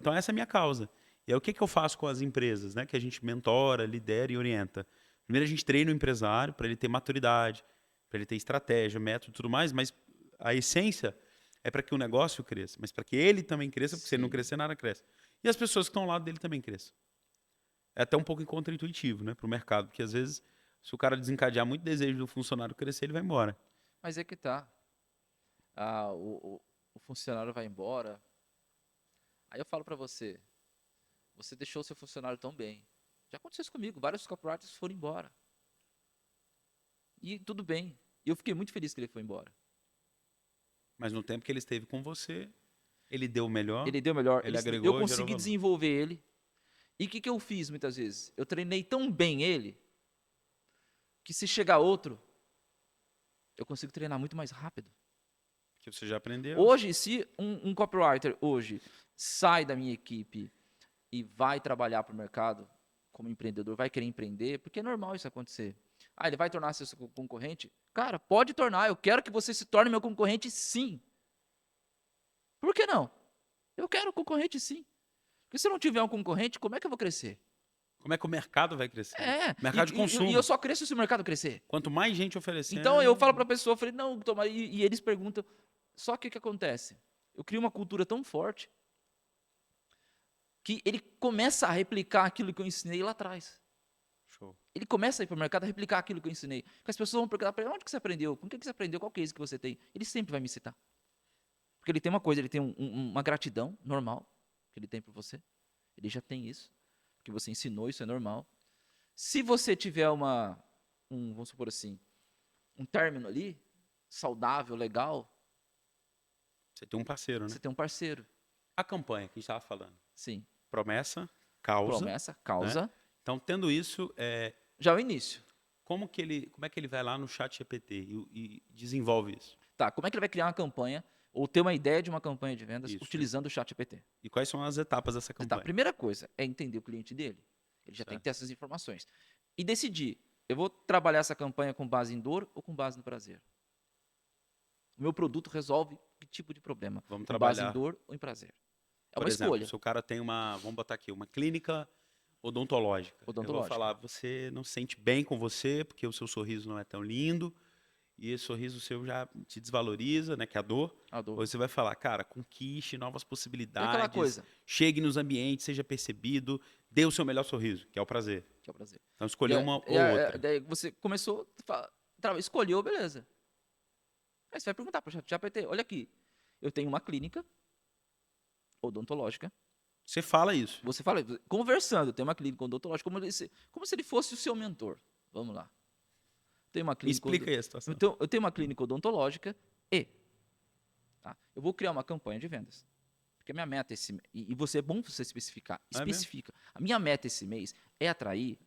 Então essa é a minha causa. E aí o que eu faço com as empresas, né? Que a gente mentora, lidera e orienta. Primeiro a gente treina o empresário para ele ter maturidade, para ele ter estratégia, método e tudo mais, mas a essência é para que o negócio cresça, mas para que ele também cresça, porque se ele não Sim. crescer, nada cresce. E as pessoas que estão ao lado dele também cresçam. É até um pouco contra-intuitivo, né, para o mercado, porque às vezes, se o cara desencadear muito desejo do funcionário crescer, ele vai embora. Mas é que tá. Ah, o funcionário vai embora. Aí eu falo pra você, você deixou o seu funcionário tão bem. Já aconteceu isso comigo, vários copywriters foram embora. E tudo bem. E eu fiquei muito feliz que ele foi embora. Mas no tempo que ele esteve com você, ele deu o melhor, Ele deu melhor, ele eu agregou, gerou consegui valor. desenvolver ele. E o que, que eu fiz muitas vezes? Eu treinei tão bem ele, que se chegar outro, eu consigo treinar muito mais rápido. Que você já aprendeu. Hoje, se um copywriter hoje sai da minha equipe e vai trabalhar para o mercado como empreendedor, vai querer empreender, porque é normal isso acontecer. Ah, ele vai tornar-se seu concorrente? Cara, pode tornar. Eu quero que você se torne meu concorrente, sim. Por que não? Eu quero concorrente, sim. Porque se eu não tiver um concorrente, como é que eu vou crescer? Como é que o mercado vai crescer? É, Mercado de e consumo. eu só cresço se o mercado crescer. Quanto mais gente oferecendo. Então eu falo para a pessoa, eu falei, não, toma, e eles perguntam. Só que o que acontece? Eu crio uma cultura tão forte que ele começa a replicar aquilo que eu ensinei lá atrás. Show. Ele começa a ir para o mercado a replicar aquilo que eu ensinei. Porque as pessoas vão perguntar para ele, onde que você aprendeu? Com que você aprendeu? Qual que é isso que você tem? Ele sempre vai me citar. Porque ele tem uma coisa, ele tem uma gratidão normal que ele tem por você. Ele já tem isso. Porque você ensinou, isso é normal. Se você tiver vamos supor assim, um término ali, saudável, legal, Você tem um parceiro, né? você tem um parceiro. A campanha que a gente estava falando. Sim. Promessa, causa. Promessa, causa. Né? Então, tendo isso, Já é o início. como é que ele vai lá no chat GPT e desenvolve isso? Tá, como é que ele vai criar uma campanha ou ter uma ideia de uma campanha de vendas Isso. utilizando o chat GPT? E quais são as etapas dessa Tá, a campanha? primeira coisa é entender o cliente dele. Ele já tem Certo. que ter essas informações. E decidir, eu vou trabalhar essa campanha com base em dor ou com base no prazer? O meu produto resolve que tipo de problema? Vamos Com base em trabalhar. dor ou em prazer? É Por uma exemplo, escolha se o cara tem vamos botar aqui, uma clínica odontológica. Eu vou odontológica. falar, você não se sente bem com você, porque o seu sorriso não é tão lindo, e esse sorriso seu já te desvaloriza, né, que é a dor. A dor. Ou você vai falar, cara, conquiste novas É aquela possibilidades, coisa chegue nos ambientes, seja percebido, dê o seu melhor sorriso, que é o prazer. que é o prazer. Então, escolher uma ou outra. Daí você começou, escolheu, beleza. Aí você vai perguntar para o ChatGPT, olha aqui, eu tenho uma clínica odontológica. Você fala isso. Você fala, conversando, tem uma clínica odontológica, como se ele fosse o seu mentor. Vamos lá. Tem uma Me clínica explica aí a situação. Então, eu tenho uma clínica odontológica e eu vou criar uma campanha de vendas. Porque a minha meta e você é bom você especificar. Ah, é mesmo? Especifica. A minha meta esse mês é atrair 30%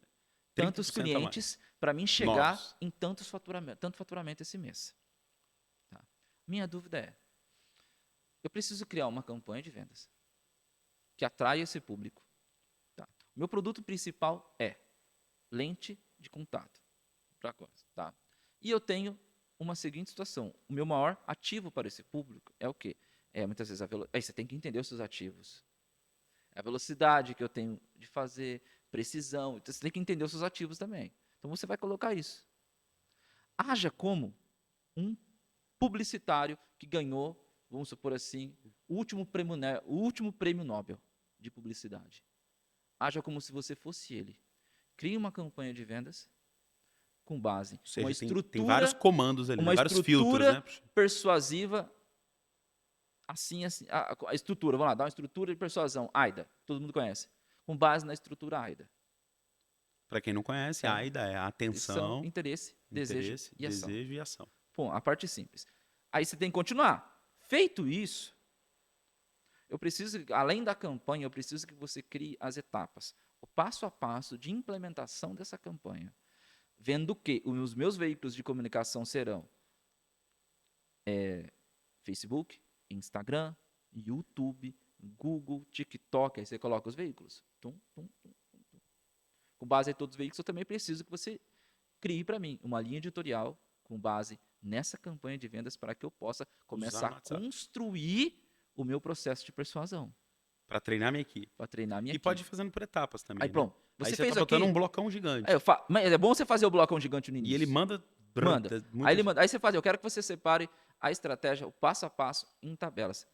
tantos a mais. clientes para mim chegar Novos. em tanto faturamento esse mês. Tá? Minha dúvida é, eu preciso criar uma campanha de vendas que atraia esse público. Tá? O meu produto principal é lente de contato. Tá? E eu tenho uma seguinte situação. O meu maior ativo para esse público é o quê? Muitas vezes aí você tem que entender os seus ativos. A velocidade que eu tenho de fazer, precisão. Então você tem que entender os seus ativos também. Então você vai colocar isso. Haja como um publicitário que ganhou, vamos supor assim, o último prêmio Nobel de publicidade. Haja como se você fosse ele. Crie uma campanha de vendas com base Ou seja, uma estrutura, tem vários comandos ali, uma vários filtros, estrutura né? persuasiva, assim, a estrutura, vamos lá, dá uma estrutura de persuasão, AIDA, todo mundo conhece, com base na estrutura AIDA. Para quem não conhece, a AIDA é atenção, interesse, desejo e ação. Bom, a parte simples. Aí você tem que continuar. Feito isso, eu preciso, além da campanha, eu preciso que você crie as etapas, o passo a passo de implementação dessa campanha. Vendo que os meus veículos de comunicação serão Facebook, Instagram, YouTube, Google, TikTok, aí você coloca os veículos. Tum, tum, tum, tum, tum. Com base em todos os veículos, eu também preciso que você crie para mim uma linha editorial com base nessa campanha de vendas para que eu possa começar a construir o meu processo de persuasão. Para treinar minha equipe. Para treinar minha equipe. E pode ir fazendo por etapas também. Aí pronto. Você fez tá botando um blocão gigante. Mas é bom você fazer o blocão gigante no início. E ele manda. Aí você faz, eu quero que você separe a estratégia, o passo a passo em tabelas.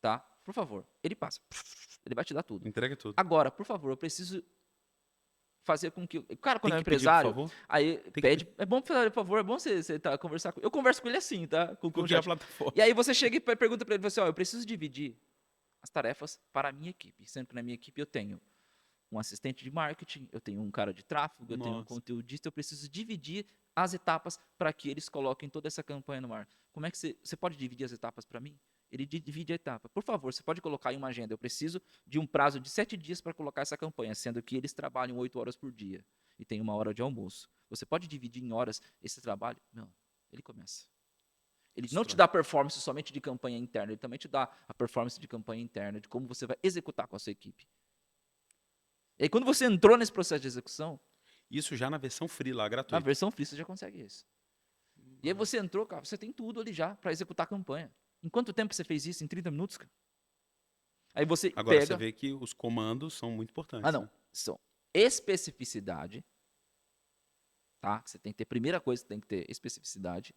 Tá? Por favor. Ele passa. Ele vai te dar tudo. Entrega tudo. Agora, por favor, eu preciso fazer com que... O cara, quando é um empresário, pedir, por favor? aí pede... É bom, por favor, é bom você conversar com... Eu converso com ele assim, tá? Com a plataforma. E aí você chega e pergunta para ele, assim, eu preciso dividir as tarefas para a minha equipe. Sendo que na minha equipe eu tenho um assistente de marketing, eu tenho um cara de tráfego, eu tenho um conteudista, eu preciso dividir as etapas para que eles coloquem toda essa campanha no ar. Como é que você pode dividir as etapas para mim? Ele divide a etapa. Por favor, você pode colocar em uma agenda. Eu preciso de um prazo de 7 dias para colocar essa campanha, sendo que eles trabalham 8 horas por dia e tem 1 hora de almoço. Você pode dividir em horas esse trabalho? Não. Ele começa. Ele não te dá performance somente de campanha interna, ele também te dá a performance de campanha interna, de como você vai executar com a sua equipe. E aí, quando você entrou nesse processo de execução... Isso já na versão free lá, gratuita. Na versão free você já consegue isso. E aí você entrou, cara, você tem tudo ali já para executar a campanha. Em quanto tempo você fez isso? Em 30 minutos, cara? Aí você Agora você vê que os comandos são muito importantes. Não. Né? São especificidade. Tá? Você tem que ter, primeira coisa, você tem que ter especificidade.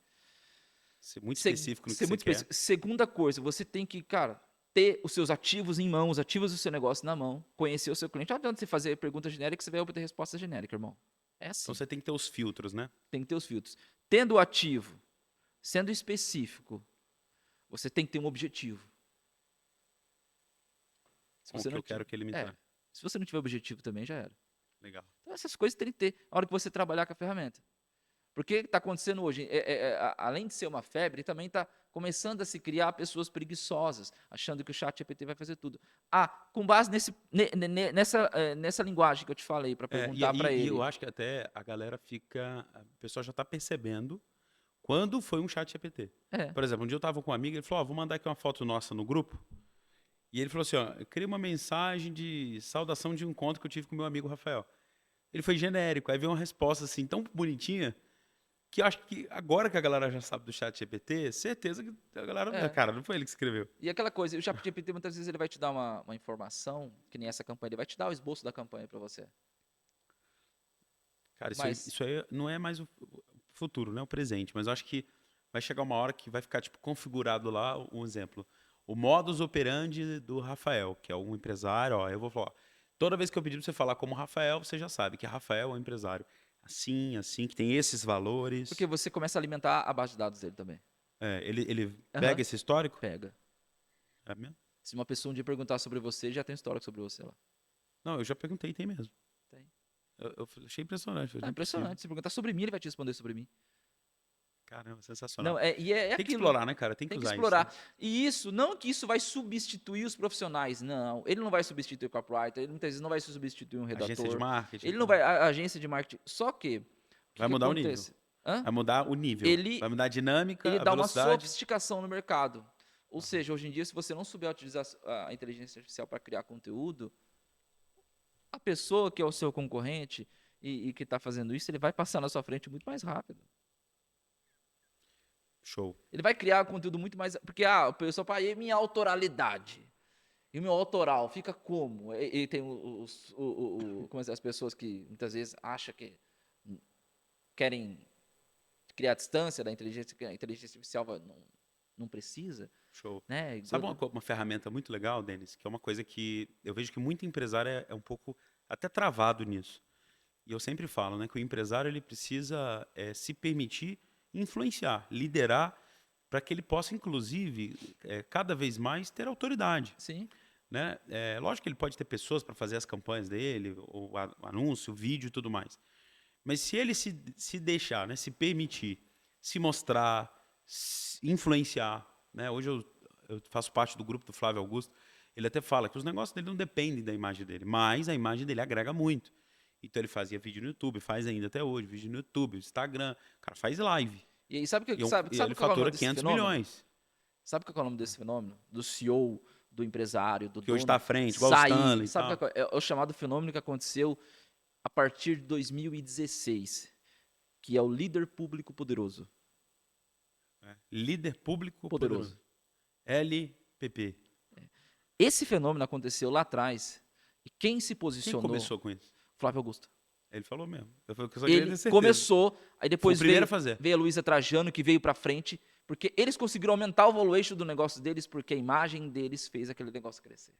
Ser muito específico no que você quer. Segunda coisa, você tem que, cara, ter os seus ativos em mão, os ativos do seu negócio na mão, conhecer o seu cliente. Não adianta você fazer pergunta genérica, você vai obter resposta genérica, irmão. É assim. Então você tem que ter os filtros, né? Tem que ter os filtros. Tendo o ativo, sendo específico, você tem que ter um objetivo. Se você eu quero que ele me traga. Se você não tiver objetivo também, já era. Legal. Então essas coisas tem que ter na hora que você trabalhar com a ferramenta. Porque o que está acontecendo hoje? Além de ser uma febre, também está começando a se criar pessoas preguiçosas, achando que o ChatGPT vai fazer tudo. Com base nessa linguagem que eu te falei, para perguntar para ele. E eu acho que até a galera fica... O pessoal já está percebendo quando foi um ChatGPT. Por exemplo, um dia eu estava com um amigo, ele falou, vou mandar aqui uma foto nossa no grupo. E ele falou assim, eu criei uma mensagem de saudação de um encontro que eu tive com meu amigo Rafael. Ele foi genérico, aí veio uma resposta assim, tão bonitinha, que eu acho que agora que a galera já sabe do ChatGPT, certeza que a galera... Cara, não foi ele que escreveu. E aquela coisa, o ChatGPT muitas vezes ele vai te dar uma informação, que nem essa campanha, ele vai te dar o esboço da campanha para você. Cara, isso aí não é mais o futuro, né? O presente, mas eu acho que vai chegar uma hora que vai ficar tipo configurado lá, um exemplo, o modus operandi do Rafael, que é um empresário, eu vou falar, toda vez que eu pedir para você falar como Rafael, você já sabe que Rafael é um empresário. Assim, que tem esses valores. Porque você começa a alimentar a base de dados dele também. Ele pega esse histórico? Pega. É mesmo? Se uma pessoa um dia perguntar sobre você, já tem histórico sobre você lá. Não, eu já perguntei, tem mesmo. Tem. Eu achei impressionante. É impressionante. Se perguntar sobre mim, ele vai te responder sobre mim. Caramba, sensacional. Não, tem que explorar, né, cara? Tem que usar explorar. Isso, né? E isso, não que isso vai substituir os profissionais, não. Ele não vai substituir o copywriter, ele muitas vezes não vai substituir um redator. Agência de marketing. Ele não vai, a agência de marketing. Só que vai mudar o nível. Vai mudar o nível. Vai mudar a dinâmica, ele a dá velocidade. uma sofisticação no mercado. Ou seja, hoje em dia, se você não souber utilizar a inteligência artificial para criar conteúdo, a pessoa que é o seu concorrente e que está fazendo isso, ele vai passar na sua frente muito mais rápido. Show. Ele vai criar conteúdo muito mais... Porque o pessoal fala, e minha autoralidade? E o meu autoral fica como? E tem como as pessoas que muitas vezes acham que querem criar distância da inteligência, que a inteligência artificial não precisa. Show. Né? Sabe uma ferramenta muito legal, Denis? Que é uma coisa que eu vejo que muito empresário é um pouco até travado nisso. E eu sempre falo, né, que o empresário ele precisa se permitir influenciar, liderar, para que ele possa, inclusive, cada vez mais ter autoridade. Sim. Né? Lógico que ele pode ter pessoas para fazer as campanhas dele, o anúncio, o vídeo e tudo mais. Mas se ele se deixar, né, se permitir, se mostrar, influenciar, né? Hoje eu faço parte do grupo do Flávio Augusto, ele até fala que os negócios dele não dependem da imagem dele, mas a imagem dele agrega muito. Então ele fazia vídeo no YouTube, faz ainda até hoje, vídeo no YouTube, Instagram, o cara faz live. E aí, sabe E, e ele qual é o nome fatura desse 500 fenômeno? milhões. Sabe qual é o nome desse fenômeno? Do CEO, do empresário, do Que hoje dono. está à frente, igual o Stanley e Sabe tal. qual é o chamado fenômeno que aconteceu a partir de 2016, que é o líder público poderoso. Líder público poderoso. LPP. Esse fenômeno aconteceu lá atrás. E quem se Quem posicionou? começou com isso? Flávio Augusto. Ele falou mesmo. Eu só queria Ele ter certeza. começou, aí Foi depois o primeiro veio, a fazer. veio a Luísa Trajano, que veio pra frente, porque eles conseguiram aumentar o valuation do negócio deles, porque a imagem deles fez aquele negócio crescer.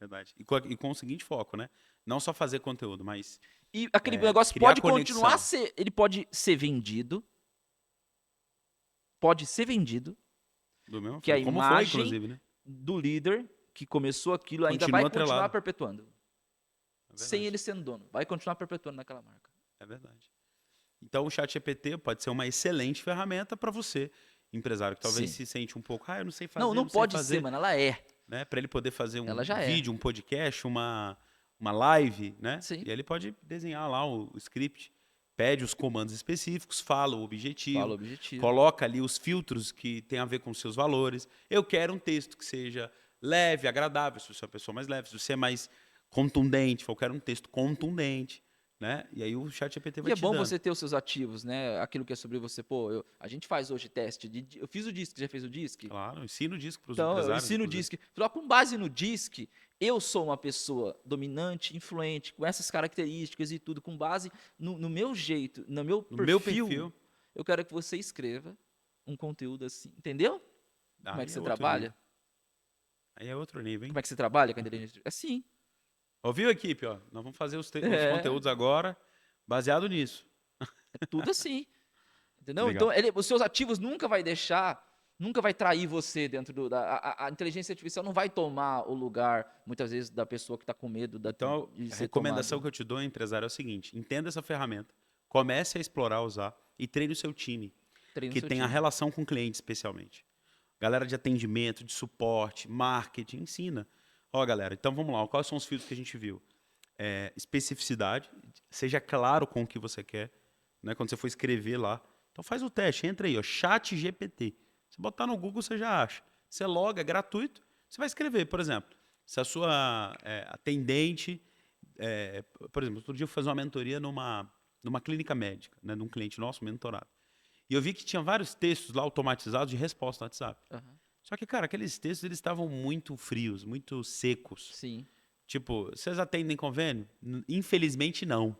Verdade. E com o seguinte foco, né? Não só fazer conteúdo, mas E aquele negócio criar pode conexão. continuar a ser, ele pode ser vendido, do mesmo que a como foi, imagem inclusive, né? do líder que começou aquilo ainda Continua vai continuar atrelado. perpetuando. É verdade. Sem ele sendo dono. Vai continuar perpetuando naquela marca. É verdade. Então o ChatGPT pode ser uma excelente ferramenta para você, empresário, que talvez Sim. se sente um pouco, eu não sei fazer, Não sei pode fazer, ser, mano. Ela é. né? Para ele poder fazer um Ela já é. vídeo, um podcast, uma live, né? Sim. E ele pode desenhar lá o script, pede os comandos específicos, fala o objetivo, Fala o objetivo. coloca ali os filtros que tem a ver com os seus valores. Eu quero um texto que seja leve, agradável, se você é uma pessoa mais leve, se você é mais contundente, eu quero um texto contundente, né? E aí o ChatGPT vai E é te bom dando. você ter os seus ativos, né? Aquilo que é sobre você. Pô, a gente faz hoje teste. Eu fiz o DISC, já fez o DISC? Claro, ensina o disco para os Então, eu empresários. ensino o inclusive. DISC. Falei, ó, com base no DISC, eu sou uma pessoa dominante, influente, com essas características e tudo, com base no meu jeito, no meu No perfil, meu perfil. eu quero que você escreva um conteúdo assim. Entendeu? Como é Aí que você outro trabalha? nível. Aí é outro nível, hein? Como é que você trabalha com a inteligência artificial? Assim. Ouviu, equipe? Ó, nós vamos fazer os É. conteúdos agora baseado nisso. É tudo assim. Entendeu? Legal. Então, os seus ativos nunca vai deixar, nunca vai trair você dentro a inteligência artificial não vai tomar o lugar, muitas vezes, da pessoa que está com medo Então, de a ser recomendação tomado. que eu te dou, empresário, é o seguinte: entenda essa ferramenta, comece a explorar, usar e treine o seu time, Treine o que seu tem a time. relação com o cliente, especialmente. Galera de atendimento, de suporte, marketing, ensina. Ó, galera, então vamos lá. Quais são os filtros que a gente viu? Especificidade, seja claro com o que você quer, né? Quando você for escrever lá. Então faz o teste, entra aí, ó, ChatGPT. Se botar no Google, você já acha. Você loga, é gratuito, você vai escrever, por exemplo, se a sua atendente, por exemplo, outro dia eu fui fazer uma mentoria numa clínica médica, né, de um cliente nosso, mentorado. E eu vi que tinha vários textos lá automatizados de resposta no WhatsApp. Aham. Só que, cara, aqueles textos eles estavam muito frios, muito secos. Sim. Tipo, vocês atendem convênio? Infelizmente, não.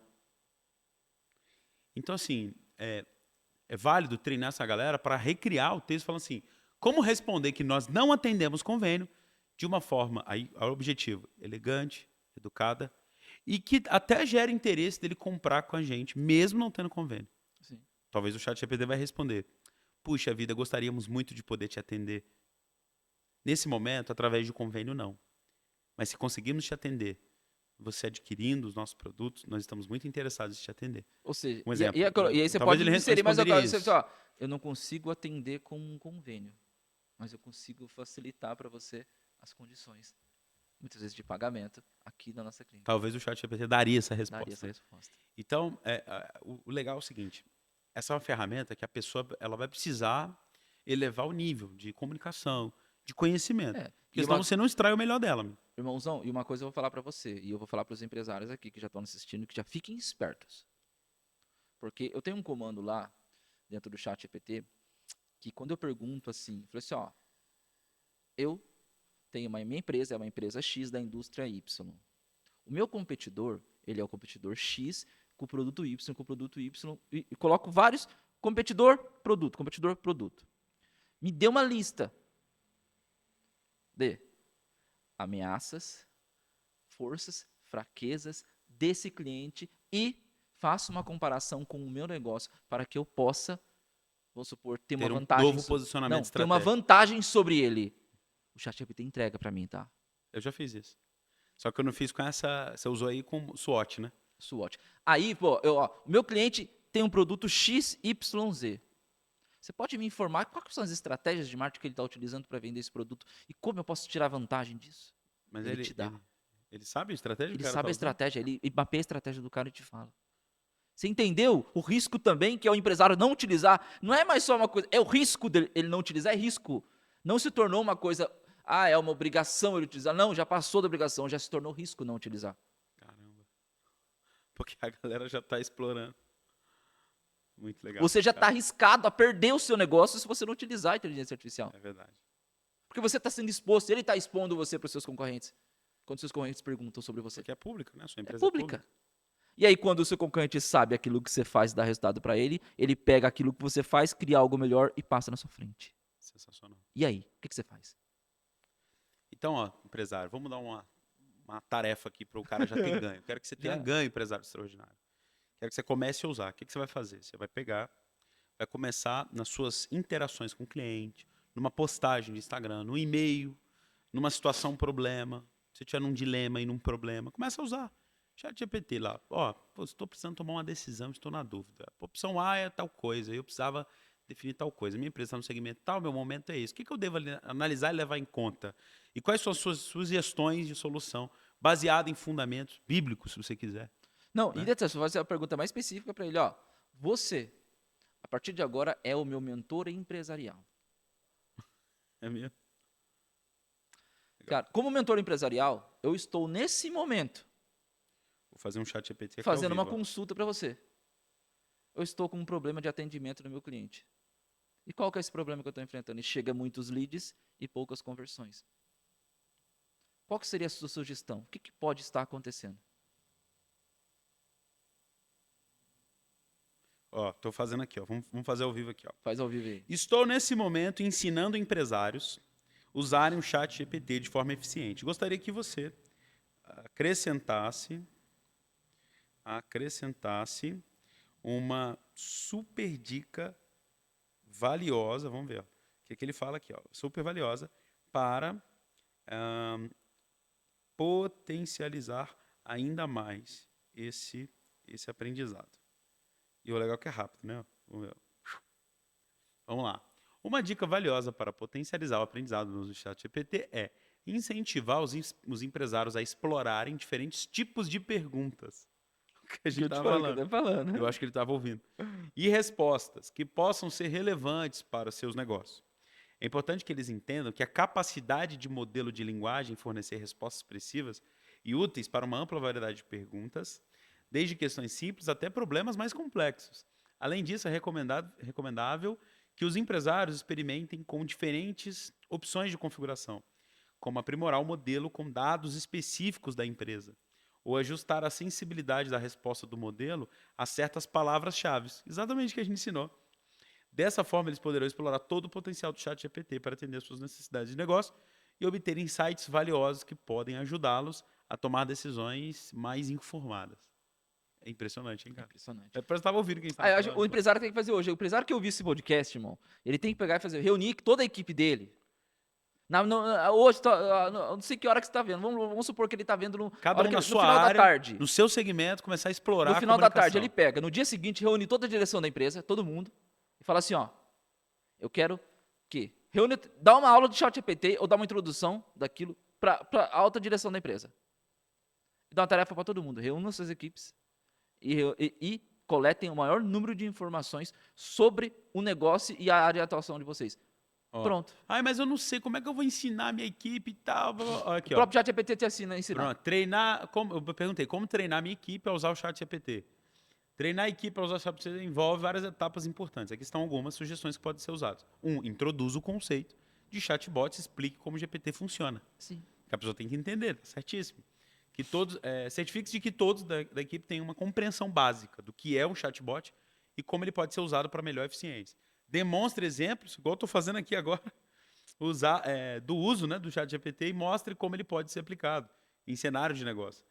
Então, assim, é válido treinar essa galera para recriar o texto falando assim, como responder que nós não atendemos convênio de uma forma, aí, o objetivo, elegante, educada, e que até gera interesse dele comprar com a gente, mesmo não tendo convênio. Sim. Talvez o ChatGPT vai responder, puxa vida, gostaríamos muito de poder te atender. Nesse momento, através de convênio, não. Mas se conseguirmos te atender, você adquirindo os nossos produtos, nós estamos muito interessados em te atender. Ou seja, Um exemplo, e aí você talvez pode ele inserir mais responderia você isso. fala, ó, eu não consigo atender com um convênio, mas eu consigo facilitar para você as condições, muitas vezes de pagamento, aqui na nossa clínica. Talvez o ChatGPT daria essa resposta. Daria essa resposta. Então, o legal é o seguinte, essa é uma ferramenta que a pessoa ela vai precisar elevar o nível de comunicação, de conhecimento. Porque E senão você não extrai o melhor dela. irmãozão, e uma coisa eu vou falar para você, e eu vou falar para os empresários aqui que já estão assistindo, que já fiquem espertos. Porque eu tenho um comando lá, dentro do ChatGPT, que quando eu pergunto assim, eu falei assim, ó, eu tenho minha empresa, é uma empresa X da indústria Y. O meu competidor, ele é o competidor X com o produto Y, com o produto Y, e coloco vários competidor, produto. Me dê uma lista de ameaças, forças, fraquezas desse cliente e faça uma comparação com o meu negócio para que eu possa, vamos supor, ter uma vantagem. Novo posicionamento ter estratégico. uma vantagem sobre ele. O ChatGPT entrega para mim, tá? Eu já fiz isso. Só que eu não fiz com essa. Você usou aí com SWOT, né? SWOT. Aí, pô, o meu cliente tem um produto XYZ. Você pode me informar quais são as estratégias de marketing que ele está utilizando para vender esse produto e como eu posso tirar vantagem disso? Mas Ele te dá. ele sabe a estratégia que Ele o cara tá sabe a usando? estratégia, ele mapeia a estratégia do cara e te fala. Você entendeu o risco também que é o empresário não utilizar? Não é mais só uma coisa, é o risco dele ele não utilizar, é risco. Não se tornou uma coisa, é uma obrigação ele utilizar. Não, já passou da obrigação, já se tornou risco não utilizar. Caramba. Porque a galera já tá explorando. Muito legal. Você já está Cara, arriscado a perder o seu negócio se você não utilizar a inteligência artificial. é verdade. Porque você está sendo exposto, ele está expondo você para os seus concorrentes. Quando seus concorrentes perguntam sobre você. Porque é público, né? Sua É empresa é pública. pública. E aí, quando o seu concorrente sabe aquilo que você faz e dá resultado para ele pega aquilo que você faz, cria algo melhor e passa na sua frente. Sensacional. E aí, o que você faz? Então, ó, empresário, vamos dar uma tarefa aqui para o cara já ter ganho. Quero que você tenha Já. ganho, empresário extraordinário. Quero que você comece a usar. O que você vai fazer? Você vai pegar, vai começar nas suas interações com o cliente, numa postagem de Instagram, no e-mail, numa situação, um problema. Se tiver num dilema e num problema, começa a usar. ChatGPT lá. Ó, estou precisando tomar uma decisão, estou na dúvida. A opção A é tal coisa, eu precisava definir tal coisa. Minha empresa está no segmento tal, meu momento é esse. O que eu devo analisar e levar em conta? E quais são as suas sugestões de solução, baseado em fundamentos bíblicos, se você quiser. Não, Né? e detalhe, você vai fazer a pergunta mais específica para ele, ó. Você, a partir de agora, é o meu mentor empresarial. É mesmo? Cara, como mentor empresarial, eu estou nesse momento Vou fazer um chat GPT aqui fazendo ao uma vivo, ó. consulta para você. Eu estou com um problema de atendimento no meu cliente. E qual que é esse problema que eu estou enfrentando? E chega muitos leads e poucas conversões. Qual que seria a sua sugestão? O que pode estar acontecendo? Ó, tô fazendo aqui, ó. Vamos fazer ao vivo aqui, ó. Faz ao vivo aí. Estou nesse momento ensinando empresários usarem o chat GPT de forma eficiente. Gostaria que você acrescentasse uma super dica valiosa, vamos ver, ó. O que ele fala aqui, ó, super valiosa para potencializar ainda mais esse aprendizado. E o legal é que é rápido, né? Vamos lá. Uma dica valiosa para potencializar o aprendizado no uso do ChatGPT é incentivar os empresários a explorarem diferentes tipos de perguntas. O que a gente estava falando. Eu acho que ele estava ouvindo. E respostas que possam ser relevantes para os seus negócios. É importante que eles entendam que a capacidade de modelo de linguagem fornecer respostas expressivas e úteis para uma ampla variedade de perguntas, desde questões simples até problemas mais complexos. Além disso, é recomendável que os empresários experimentem com diferentes opções de configuração, como aprimorar o modelo com dados específicos da empresa, ou ajustar a sensibilidade da resposta do modelo a certas palavras-chave. Exatamente o que a gente ensinou. Dessa forma, eles poderão explorar todo o potencial do ChatGPT para atender suas necessidades de negócio e obter insights valiosos que podem ajudá-los a tomar decisões mais informadas. É impressionante, hein, cara? Impressionante. Parece que estava ouvindo quem estava falando. O empresário tem que fazer hoje. O empresário que ouvir esse podcast, irmão, ele tem que pegar e fazer, reunir toda a equipe dele. Hoje, não sei que hora que você está vendo. Vamos supor que ele está vendo Cada um na no sua final área, da tarde. no seu segmento, começar a explorar No final a da tarde, ele comunicação. pega. No dia seguinte, reúne toda a direção da empresa, todo mundo, e fala assim, ó, eu quero que dá uma aula de ChatGPT ou dá uma introdução daquilo para a alta direção da empresa. E dá uma tarefa para todo mundo. Reúna suas equipes e coletem o maior número de informações sobre o negócio e a área de atuação de vocês. Ó. Pronto. Ai, mas eu não sei como é que eu vou ensinar a minha equipe e tal. Aqui, O próprio ChatGPT te ensina. Pronto, eu perguntei, como treinar a minha equipe a usar o ChatGPT? Treinar a equipe a usar o ChatGPT envolve várias etapas importantes. Aqui estão algumas sugestões que podem ser usadas. Introduza o conceito de chatbot, explique como o GPT funciona. Sim. Que a pessoa tem que entender, tá certíssimo. Que todos, certifique-se de que todos da equipe tenham uma compreensão básica do que é um chatbot e como ele pode ser usado para melhor eficiência. Demonstre exemplos, igual eu estou fazendo aqui agora, do uso, né, do ChatGPT e mostre como ele pode ser aplicado em cenários de negócio.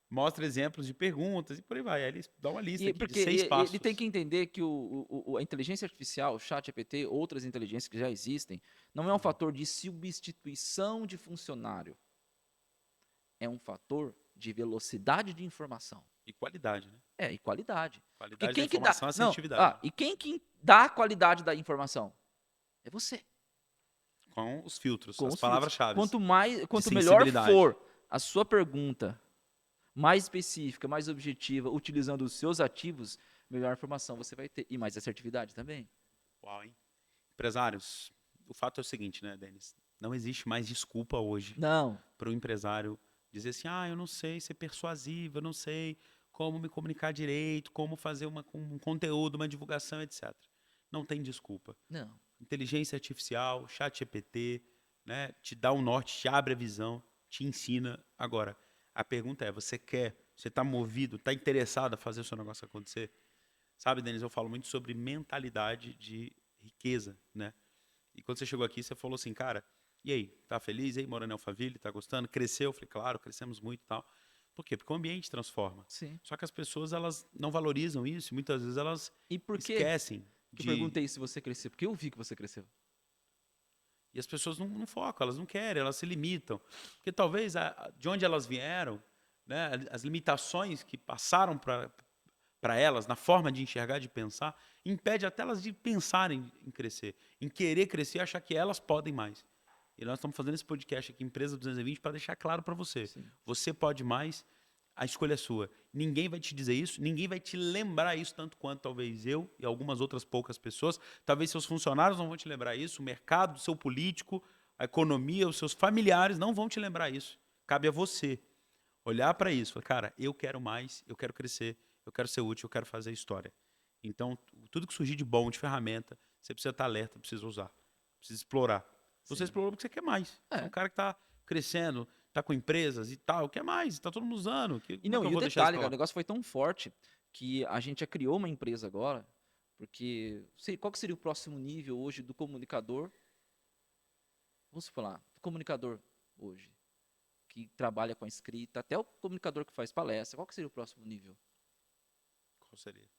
Mostre exemplos de perguntas e por aí vai. Aí ele dá uma lista aqui de 6 passos. Ele tem que entender que a inteligência artificial, o ChatGPT, outras inteligências que já existem, não é um fator de substituição de funcionário. É um fator de velocidade de informação. E qualidade, né? E qualidade. Porque Qualidade da quem que dá? informação é Não, assertividade. e quem que dá a qualidade da informação? É você. Com os filtros, Com as os filtros. palavras-chave. Quanto melhor sensibilidade. for a sua pergunta, mais específica, mais objetiva, utilizando os seus ativos, melhor informação você vai ter. E mais assertividade também. Uau, hein? Empresários, o fato é o seguinte, né, Denis? Não existe mais desculpa hoje Não. para o empresário dizer assim, eu não sei ser persuasivo, eu não sei como me comunicar direito, como fazer um conteúdo, uma divulgação, etc. Não tem desculpa. Não. Inteligência artificial, chat GPT, né, te dá um norte, te abre a visão, te ensina. Agora, a pergunta é, você está movido, está interessado a fazer o seu negócio acontecer? Sabe, Denis, eu falo muito sobre mentalidade de riqueza, né? E quando você chegou aqui, você falou assim, cara, e aí, tá feliz? E aí, morando em Alphaville, tá gostando? Cresceu? Eu falei, claro, crescemos muito e tal. Por quê? Porque o ambiente transforma. Sim. Só que as pessoas, elas não valorizam isso e muitas vezes elas E por quê esquecem que eu de... perguntei se você cresceu? Porque eu vi que você cresceu. E as pessoas não focam, elas não querem, elas se limitam. Porque talvez de onde elas vieram, né, as limitações que passaram para elas, na forma de enxergar, de pensar, impede até elas de pensarem em crescer, em querer crescer e achar que elas podem mais. E nós estamos fazendo esse podcast aqui, Empresa 220, para deixar claro para você. Sim. Você pode mais, a escolha é sua. Ninguém vai te dizer isso, ninguém vai te lembrar isso tanto quanto talvez eu e algumas outras poucas pessoas. Talvez seus funcionários não vão te lembrar isso, o mercado, o seu político, a economia, os seus familiares não vão te lembrar isso. Cabe a você olhar para isso. Falar, cara, eu quero mais, eu quero crescer, eu quero ser útil, eu quero fazer história. Então, tudo que surgir de bom, de ferramenta, você precisa estar alerta, precisa usar, precisa explorar. Você Sim. explorou porque você quer mais. Você é um cara que está crescendo, está com empresas e tal, quer mais, está todo mundo usando. E não, eu e o vou deixar isso detalhe, pra cara, o lá? negócio foi tão forte que a gente já criou uma empresa agora, porque qual que seria o próximo nível hoje do comunicador? Vamos falar, do comunicador hoje, que trabalha com a escrita, até o comunicador que faz palestra, qual que seria o próximo nível? Qual seria?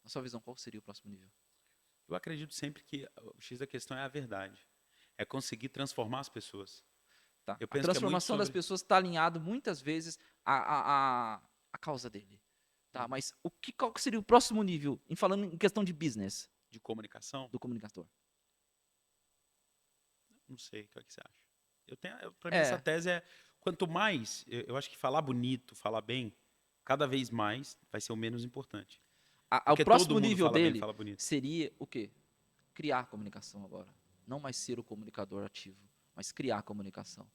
Na sua visão, qual seria o próximo nível? Eu acredito sempre que o X da questão é a verdade. É conseguir transformar as pessoas. Tá. Eu A penso que é muito transformação das sobre... pessoas está alinhado muitas vezes à causa dele. Tá, mas qual que seria o próximo nível, falando em questão de business, de comunicação, do comunicador? não sei, o que é que você acha? Para mim, essa É, tese é, quanto mais, eu acho que falar bonito, falar bem, cada vez mais vai ser o menos importante. o Porque todo próximo mundo nível fala bem, dele fala bonito. seria o quê? Criar comunicação agora. Não mais ser o comunicador ativo, mas criar comunicação.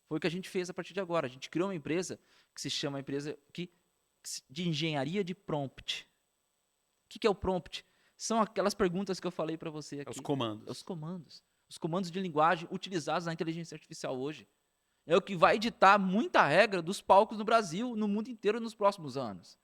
Foi o que a gente fez a partir de agora. A gente criou uma empresa que se chama de engenharia de prompt. O que é o prompt? São aquelas perguntas que eu falei para você aqui. É os comandos. Os comandos. Os comandos de linguagem utilizados na inteligência artificial hoje. É o que vai ditar muita regra dos palcos no Brasil, no mundo inteiro nos próximos anos.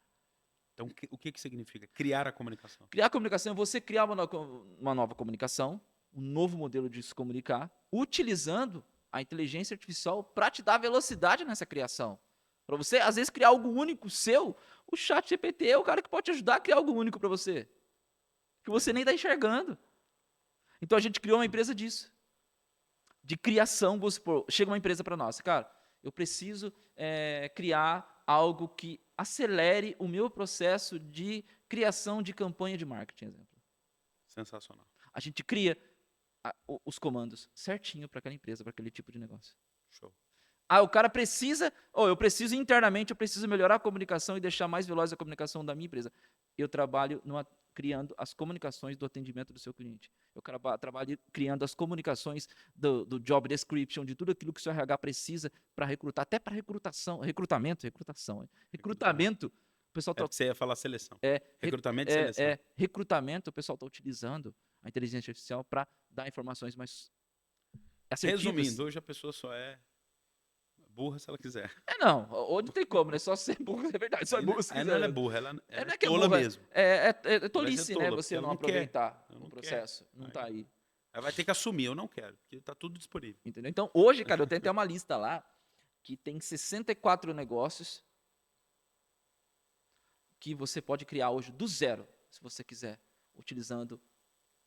Então, o que significa? Criar a comunicação. Criar comunicação é você criar uma nova comunicação, um novo modelo de se comunicar, utilizando a inteligência artificial para te dar velocidade nessa criação. Para você, às vezes, criar algo único seu, o chat GPT é o cara que pode te ajudar a criar algo único para você, que você nem está enxergando. Então, a gente criou uma empresa disso, de criação. Vamos supor, chega uma empresa para nós, cara, eu preciso criar algo que acelere o meu processo de criação de campanha de marketing, exemplo. Sensacional. A gente cria os comandos certinho para aquela empresa, para aquele tipo de negócio. Show. O cara precisa, eu preciso internamente, eu preciso melhorar a comunicação e deixar mais veloz a comunicação da minha empresa. Eu trabalho criando as comunicações do atendimento do seu cliente. Eu trabalho criando as comunicações do job description, de tudo aquilo que o seu RH precisa para recrutar, até para recrutamento, o pessoal está... Você ia falar seleção. Recrutamento e seleção. Recrutamento, o pessoal está utilizando a inteligência artificial para dar informações mais assertivas. Resumindo, hoje a pessoa só é burra se ela quiser. Não, hoje não tem como, né? Só ser burro, é verdade, só é burro se quiser. Ela não é burra, ela é não é que é tola burra, mesmo. É tolice, tola, né? porque Você ela não não quer. aproveitar Ela não o processo. Não tá aí. Ela vai ter que assumir, eu não quero, porque tá tudo disponível. Entendeu? Então, hoje, cara, eu tenho até uma lista lá que tem 64 negócios que você pode criar hoje do zero, se você quiser, utilizando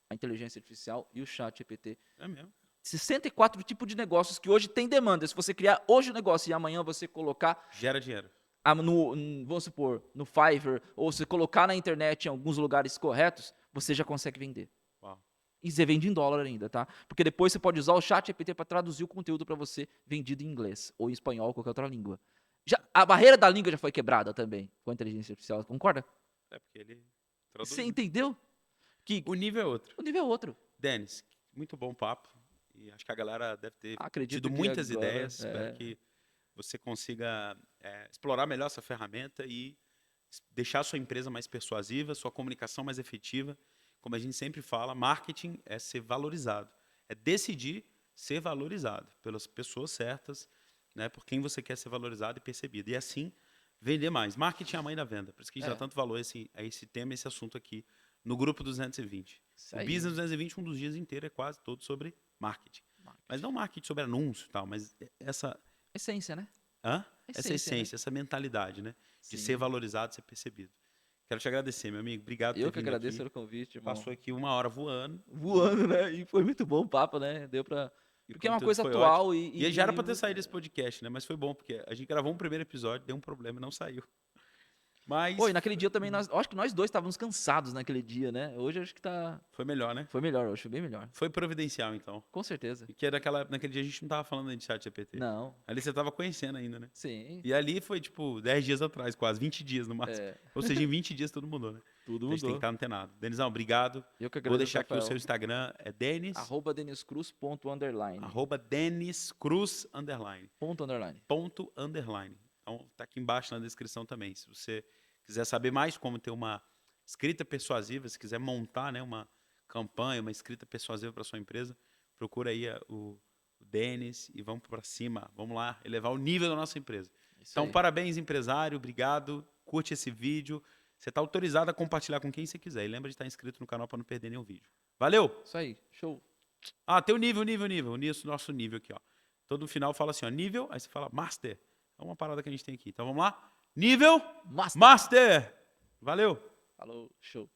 a inteligência artificial e o chat GPT. É mesmo. 64 tipos de negócios que hoje tem demanda. Se você criar hoje o negócio e amanhã você colocar... Gera dinheiro. vamos supor, no Fiverr, ou se colocar na internet em alguns lugares corretos, você já consegue vender. Uau. E você vende em dólar ainda, tá? Porque depois você pode usar o ChatGPT para traduzir o conteúdo para você vendido em inglês, ou em espanhol, ou qualquer outra língua. A barreira da língua já foi quebrada também com a inteligência artificial, concorda? É porque ele traduz. Você né? entendeu? Que O nível é outro. o nível é outro. Denis, muito bom papo. E acho que a galera deve ter Acredito tido que muitas agora, ideias. Espero que você consiga explorar melhor essa ferramenta e deixar a sua empresa mais persuasiva, sua comunicação mais efetiva. Como a gente sempre fala, marketing é ser valorizado. É decidir ser valorizado pelas pessoas certas, né, por quem você quer ser valorizado e percebido. E assim, vender mais. Marketing é a mãe da venda. Por isso que a gente dá tanto valor a esse tema, esse assunto aqui no Grupo 220. Isso O aí. Business 220, um dos dias inteiros é quase todo sobre marketing. Mas não marketing sobre anúncio e tal, mas essa... Essência, né? Essa essência, essa mentalidade, né? De Sim. ser valorizado, ser percebido. Quero te agradecer, meu amigo. Obrigado por Eu ter que vindo agradeço aqui. pelo convite, irmão. Passou aqui 1 hora voando. Voando, né? E foi muito bom o papo, né? Deu pra... E o Porque é uma conteúdo coisa foi atual ótimo. e... E já era pra ter saído esse podcast, né? Mas foi bom, porque a gente gravou um primeiro episódio, deu um problema e não saiu. Mas Pô, e naquele dia também, acho que nós dois estávamos cansados naquele dia, né? Hoje acho que tá... foi melhor, né? Foi melhor hoje, foi bem melhor. Foi providencial, então. Com certeza. Porque naquele dia a gente não tava falando de chat GPT. Não. Ali você tava conhecendo ainda, né? Sim. E ali foi, tipo, 10 dias atrás, quase, 20 dias no máximo. É, Ou seja, em 20 dias tudo mudou, né? tudo A gente tem que mudou. estar antenado. Denizão, obrigado. Eu que agradeço, Vou deixar aqui o Rafael. seu Instagram, é Denis, @deniscruz._. @DenisCruz_. _. Ponto underline. Então, tá aqui embaixo na descrição também. Se você quiser saber mais como ter uma escrita persuasiva, se quiser montar, né, uma campanha, uma escrita persuasiva para sua empresa, procura aí o Denis e vamos para cima. Vamos lá, elevar o nível da nossa empresa. Isso Então, aí. parabéns, empresário. Obrigado. Curte esse vídeo. Você está autorizado a compartilhar com quem você quiser. E lembra de estar inscrito no canal para não perder nenhum vídeo. Valeu! Isso aí. Show. Ah, tem o nível. O nosso nível aqui, ó. Todo final fala assim, ó, nível, aí você fala master. É uma parada que a gente tem aqui. Então vamos lá? Nível Master. master. Valeu! Falou. Show.